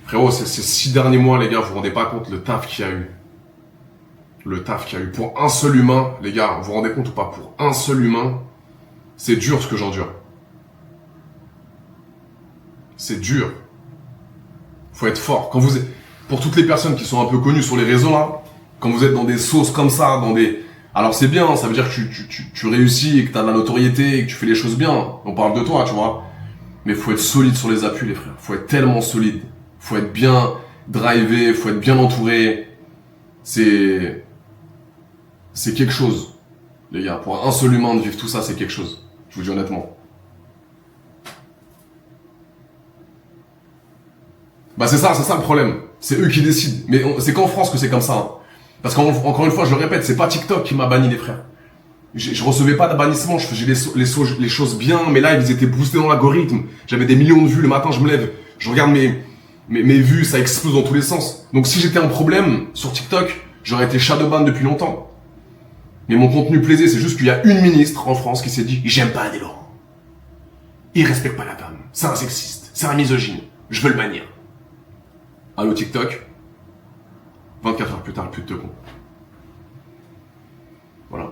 Frérot, ces 6 derniers mois, les gars, vous vous rendez pas compte le taf qu'il y a eu. Le taf qu'il y a eu. Pour un seul humain, les gars, vous vous rendez compte ou pas? Pour un seul humain, c'est dur ce que j'endure. C'est dur. Faut être fort. Pour toutes les personnes qui sont un peu connues sur les réseaux, là, quand vous êtes dans des sauces comme ça, alors c'est bien, ça veut dire que tu réussis et que t'as de la notoriété et que tu fais les choses bien. On parle de toi, tu vois. Mais faut être solide sur les appuis, les frères. Faut être tellement solide. Faut être bien drivé, faut être bien entouré. C'est quelque chose, les gars. Pour un seul humain de vivre tout ça, c'est quelque chose. Je vous dis honnêtement. Bah c'est ça le problème. C'est eux qui décident. Mais c'est qu'en France que c'est comme ça. Hein. Parce qu'encore une fois, je le répète, c'est pas TikTok qui m'a banni, les frères. Je recevais pas de bannissement, je faisais les choses bien, mes lives ils étaient boostés dans l'algorithme. J'avais des millions de vues, le matin je me lève, je regarde mes vues, ça explose dans tous les sens. Donc si j'étais un problème sur TikTok, j'aurais été shadowban depuis longtemps. Mais mon contenu plaisait, c'est juste qu'il y a une ministre en France qui s'est dit « J'aime pas Adé Laurent. Il respecte pas la femme, c'est un sexiste, c'est un misogyne, je veux le bannir. » Allô TikTok, 24 heures plus tard, plus de con. Voilà.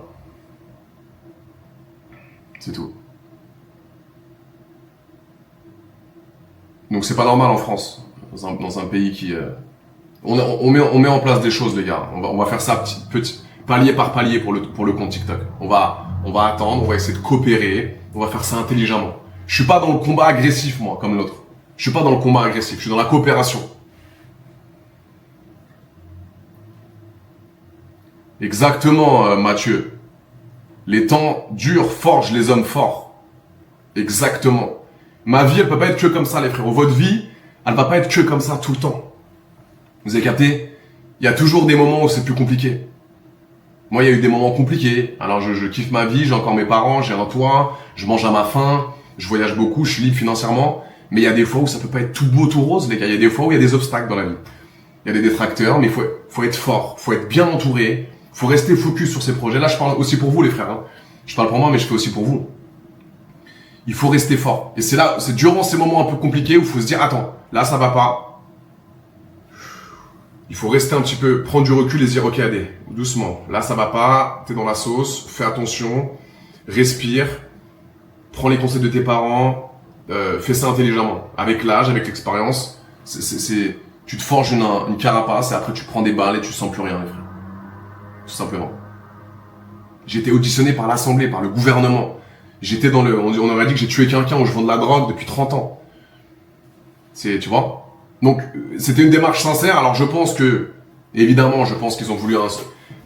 C'est tout. Donc c'est pas normal en France, dans un pays qui... On met en place des choses, les gars. On va faire ça petit palier par palier pour le compte TikTok. On va attendre, on va essayer de coopérer, on va faire ça intelligemment. Je suis pas dans le combat agressif, moi, comme l'autre. Je suis pas dans le combat agressif, je suis dans la coopération. Exactement, Mathieu. Les temps durs forgent les hommes forts. Exactement. Ma vie, elle peut pas être que comme ça, les frérots. Votre vie, elle va pas être que comme ça tout le temps. Vous avez capté? Il y a toujours des moments où c'est plus compliqué. Moi, il y a eu des moments compliqués. Alors, je kiffe ma vie, j'ai encore mes parents, j'ai un toit, je mange à ma faim, je voyage beaucoup, je suis libre financièrement. Mais il y a des fois où ça peut pas être tout beau, tout rose, les gars. Il y a des fois où il y a des obstacles dans la vie. Il y a des détracteurs, mais faut être fort, faut être bien entouré. Faut rester focus sur ces projets. Là, je parle aussi pour vous, les frères. Hein. Je parle pour moi, mais je fais aussi pour vous. Il faut rester fort. Et c'est durant ces moments un peu compliqués où il faut se dire, attends, là, ça va pas. Il faut rester un petit peu, prendre du recul et se dire, ok, Adé, doucement. Là, ça va pas. T'es dans la sauce. Fais attention. Respire. Prends les conseils de tes parents. Fais ça intelligemment. Avec l'âge, avec l'expérience. Tu te forges une carapace et après, tu prends des balles et tu sens plus rien, les frères. Tout simplement. J'ai été auditionné par l'Assemblée, par le gouvernement. J'étais on aurait dit que j'ai tué quelqu'un ou je vends de la drogue depuis 30 ans. Tu vois? Donc, c'était une démarche sincère. Alors, je pense qu'ils ont voulu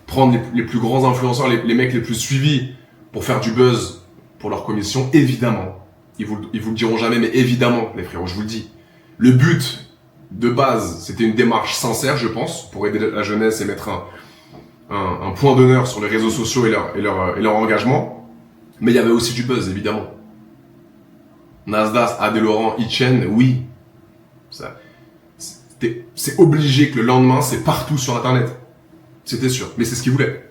prendre les plus grands influenceurs, les mecs les plus suivis pour faire du buzz pour leur commission. Évidemment. Ils vous le diront jamais, mais évidemment, les frérots, je vous le dis. Le but de base, c'était une démarche sincère, je pense, pour aider la jeunesse et mettre un point d'honneur sur les réseaux sociaux et leur engagement. Mais il y avait aussi du buzz, évidemment. Nasdaq, Adé Laurent, Itchen, oui. C'est obligé que le lendemain, c'est partout sur Internet. C'était sûr. Mais c'est ce qu'ils voulaient.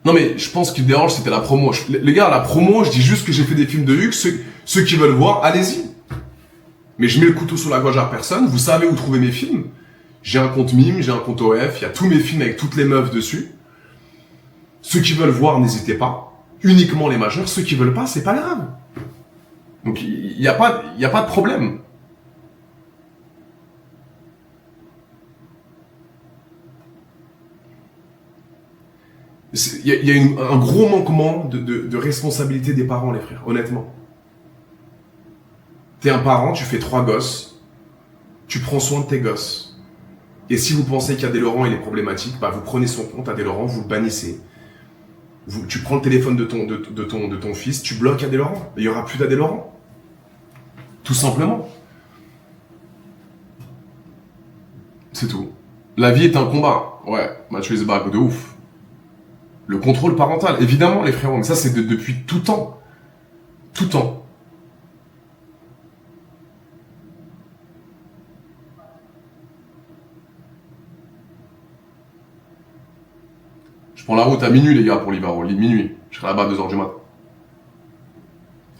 Non mais je pense qu'il dérange, c'était la promo. Les gars, la promo, je dis juste que j'ai fait des films de Hugues. Ceux qui veulent voir, allez-y. Mais je mets le couteau sur la gorge à personne. Vous savez où trouver mes films. J'ai un compte mime, j'ai un compte OF. Il y a tous mes films avec toutes les meufs dessus. Ceux qui veulent voir, n'hésitez pas. Uniquement les majeurs. Ceux qui veulent pas, c'est pas grave. Donc il y a pas de problème. Il y a un gros manquement de responsabilité des parents, les frères, honnêtement. T'es un parent, tu fais 3 gosses, tu prends soin de tes gosses. Et si vous pensez qu'Adé Laurent il est problématique, bah vous prenez son compte Adé Laurent, vous le bannissez. Tu prends le téléphone de ton fils, tu bloques Adé Laurent. Il n'y aura plus d'Adé Laurent. Tout simplement. C'est tout. La vie est un combat. Ouais, Mathieu Isbach, de ouf. Le contrôle parental, évidemment les frérots, mais ça c'est depuis tout temps. Tout temps. Je prends la route à minuit les gars pour Livaro, minuit. Je serai là-bas à 2h du matin.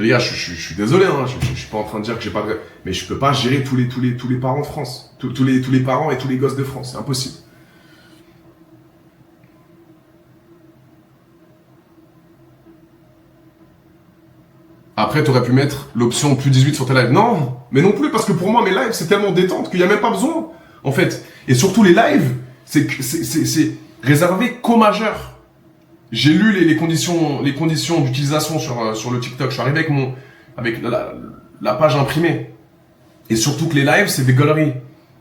Les gars, je suis désolé, hein, je suis pas en train de dire que j'ai pas de... Mais je peux pas gérer tous les parents de France. Tous les parents et tous les gosses de France, c'est impossible. Après, t'aurais pu mettre l'option plus 18 sur tes lives. Non, mais non plus, parce que pour moi, mes lives, c'est tellement détente qu'il n'y a même pas besoin, en fait. Et surtout, les lives, c'est réservé qu'aux majeurs. J'ai lu les conditions d'utilisation sur le TikTok. Je suis arrivé avec la page imprimée. Et surtout que les lives, c'est des galeries.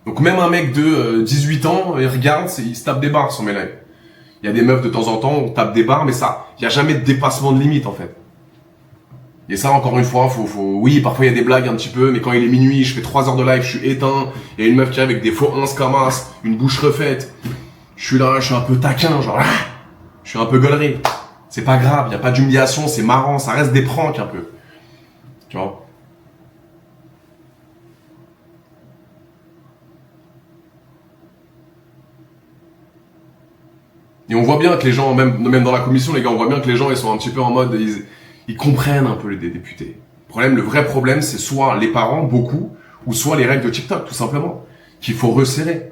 Donc même un mec de 18 ans, il regarde, il se tape des barres sur mes lives. Il y a des meufs de temps en temps, on tape des barres, mais ça, il n'y a jamais de dépassement de limite, en fait. Et ça, encore une fois, oui, parfois il y a des blagues un petit peu, mais quand il est minuit, je fais 3 heures de live, je suis éteint, il y a une meuf qui arrive avec des faux 1 camas, une bouche refaite. Je suis là, je suis un peu taquin, genre, je suis un peu gaulerie. C'est pas grave, il y a pas d'humiliation, c'est marrant, ça reste des pranks un peu. Tu vois? Et on voit bien que les gens, même dans la commission, les gars, on voit bien que les gens, ils sont un petit peu en mode, ils comprennent un peu les députés. Le vrai problème, c'est soit les parents, beaucoup, ou soit les règles de TikTok, tout simplement, qu'il faut resserrer.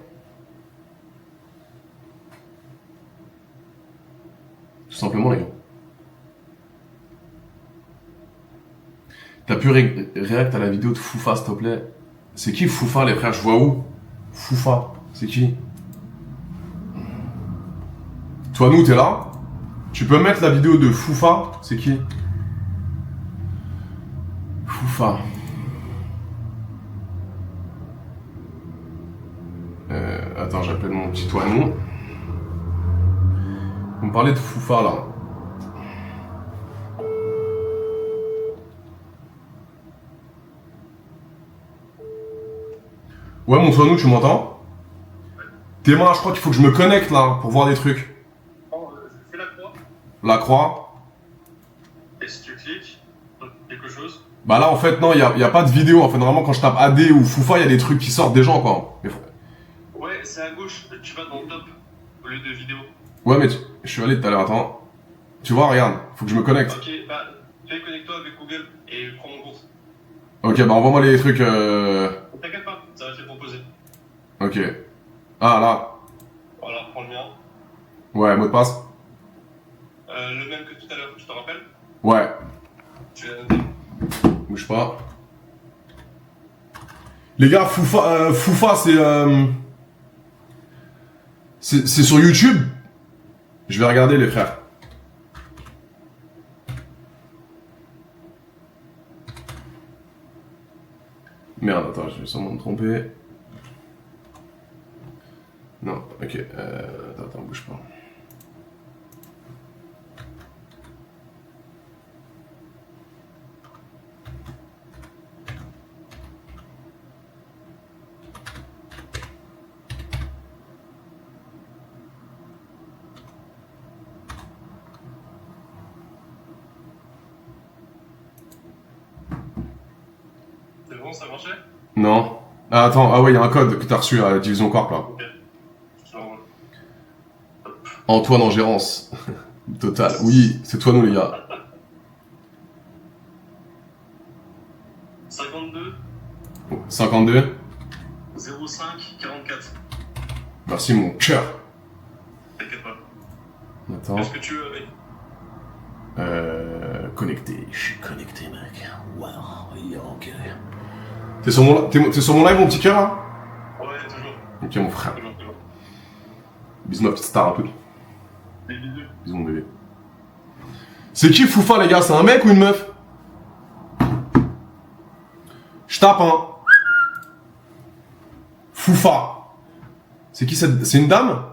Tout simplement, les gars. T'as pu réact à la vidéo de Foufa, s'il te plaît? C'est qui Foufa, les frères? Je vois où? Foufa, c'est qui? Toi, nous, t'es là? Tu peux mettre la vidéo de Foufa? C'est qui? Foufa. Attends, j'appelle mon petit Toinon. On me parlait de Foufa, là. Ouais, mon Toinon, tu m'entends? Théma, je crois qu'il faut que je me connecte, là, pour voir des trucs. Fais la croix. La croix. Et si tu cliques sur quelque chose. Bah là, en fait, non, il y a pas de vidéo. En fait, normalement, quand je tape AD ou Foufa, il y a des trucs qui sortent des gens, quoi. Mais... Ouais, c'est à gauche. Tu vas dans le top au lieu de vidéo. Ouais, mais je suis allé tout à l'heure, attends. Tu vois, regarde, faut que je me connecte. Ok, bah, connecte-toi avec Google et prends mon compte. Ok, bah envoie-moi les trucs. T'inquiète pas, ça va te les proposer. Ok. Ah, là. Voilà, prends le mien. Ouais, mot de passe. Le même que tout à l'heure, tu te rappelles? Ouais. Tu l'as noté. Bouge pas. Les gars, Foufa, c'est sur YouTube. Je vais regarder, les frères. Merde, attends, je vais sûrement me tromper. Non, ok. Attends, bouge pas. C'est bon, ça marchait? Non. Ah, attends, ah ouais, il y a un code que t'as reçu à la Division Corp, là. Ok. Je te l'envoie. Antoine en gérance. Total. Oui, c'est toi, nous, les gars. 52 52. 05 44. Merci, mon cœur. T'inquiète pas. Attends. Qu'est-ce que tu veux avec? Connecté. Je suis connecté, mec. Wow. Ok. T'es sur mon live, mon petit cœur, là? Ouais, toujours. Ok, mon frère. Toujours. Bisous, ma petite star, un peu. Des bisous. Bisous, mon bébé. C'est qui Foufa, les gars? C'est un mec ou une meuf? Je tape, hein. Foufa. C'est qui cette... C'est une dame?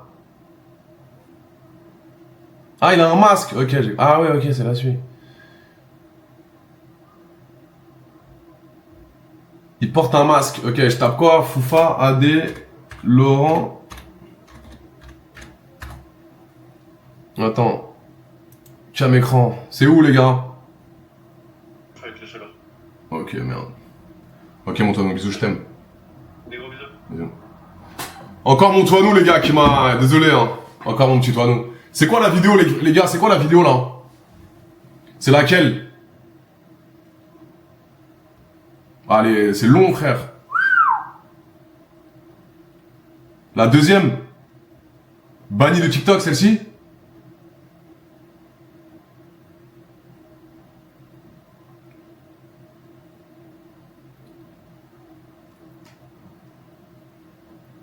Ah, il a un masque. Ok, ah ouais, ok, c'est la suite. Il porte un masque. Ok, je tape quoi? Foufa, AD, Laurent. Attends. Cam écran. C'est où, les gars? Avec les chaleurs. Ok, merde. Ok, mon toinou, bisous, je t'aime. Des gros bisous. Bisous. Encore mon toinou, les gars, qui m'a... Désolé, hein. Encore mon petit toinou. C'est quoi la vidéo, les gars? C'est quoi la vidéo, là? C'est laquelle? Allez, c'est long, frère. La deuxième? Bannie de TikTok, celle-ci?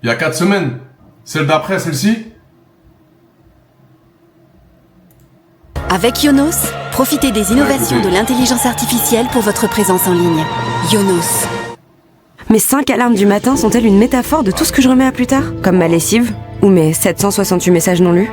Il y a 4 semaines. Celle d'après, celle-ci? Avec Yonos, profitez des innovations de l'intelligence artificielle pour votre présence en ligne. Yonos. Mes 5 alarmes du matin sont-elles une métaphore de tout ce que je remets à plus tard? Comme ma lessive? Ou mes 768 messages non lus?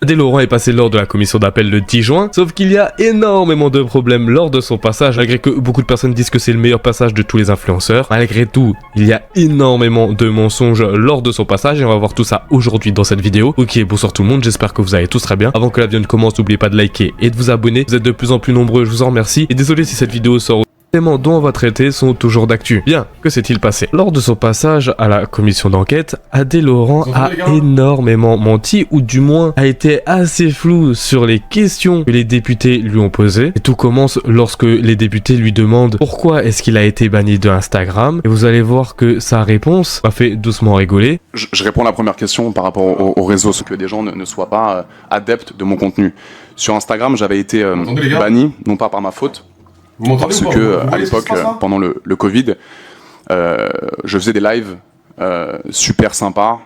Adé Laurent est passé lors de la commission d'appel le 10 juin, sauf qu'il y a énormément de problèmes lors de son passage, malgré que beaucoup de personnes disent que c'est le meilleur passage de tous les influenceurs. Malgré tout, il y a énormément de mensonges lors de son passage et on va voir tout ça aujourd'hui dans cette vidéo. Ok, bonsoir tout le monde, j'espère que vous allez tous très bien. Avant que la vidéo ne commence, n'oubliez pas de liker et de vous abonner. Vous êtes de plus en plus nombreux, je vous en remercie. Et désolé si cette vidéo sort... Les éléments dont on va traiter sont toujours d'actu. Bien, que s'est-il passé? Lors de son passage à la commission d'enquête, Adé Laurent a énormément menti, ou du moins a été assez flou sur les questions que les députés lui ont posées. Et tout commence lorsque les députés lui demandent pourquoi est-ce qu'il a été banni de Instagram. Et vous allez voir que sa réponse m'a fait doucement rigoler. Je réponds à la première question par rapport au réseau, c'est que des gens ne soient pas adeptes de mon contenu. Sur Instagram, j'avais été banni, non pas par ma faute, parce que à l'époque, pendant le Covid, je faisais des lives super sympas.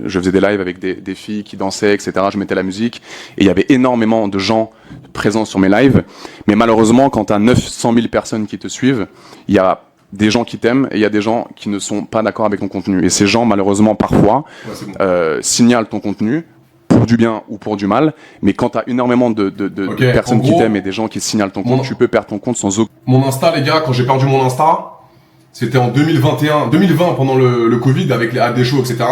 Je faisais des lives avec des filles qui dansaient, etc. Je mettais la musique et il y avait énormément de gens présents sur mes lives. Mais malheureusement, quand tu as 900 000 personnes qui te suivent, il y a des gens qui t'aiment et il y a des gens qui ne sont pas d'accord avec ton contenu. Et ces gens, malheureusement, parfois, signalent ton contenu pour du bien ou pour du mal, mais quand tu as énormément de personnes qui t'aiment et des gens qui signalent ton compte, tu peux perdre ton compte sans aucun... Mon Insta, les gars, quand j'ai perdu mon Insta, c'était en 2020 pendant le Covid avec les AD shows, etc.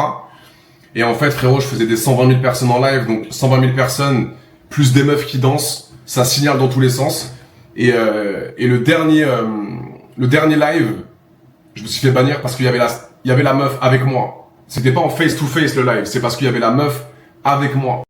Et en fait, frérot, je faisais des 120 000 personnes en live, donc 120 000 personnes, plus des meufs qui dansent, ça signale dans tous les sens. Et le dernier live, je me suis fait bannir parce qu'il y avait la meuf avec moi. C'était pas en face to face le live, c'est parce qu'il y avait la meuf avec moi.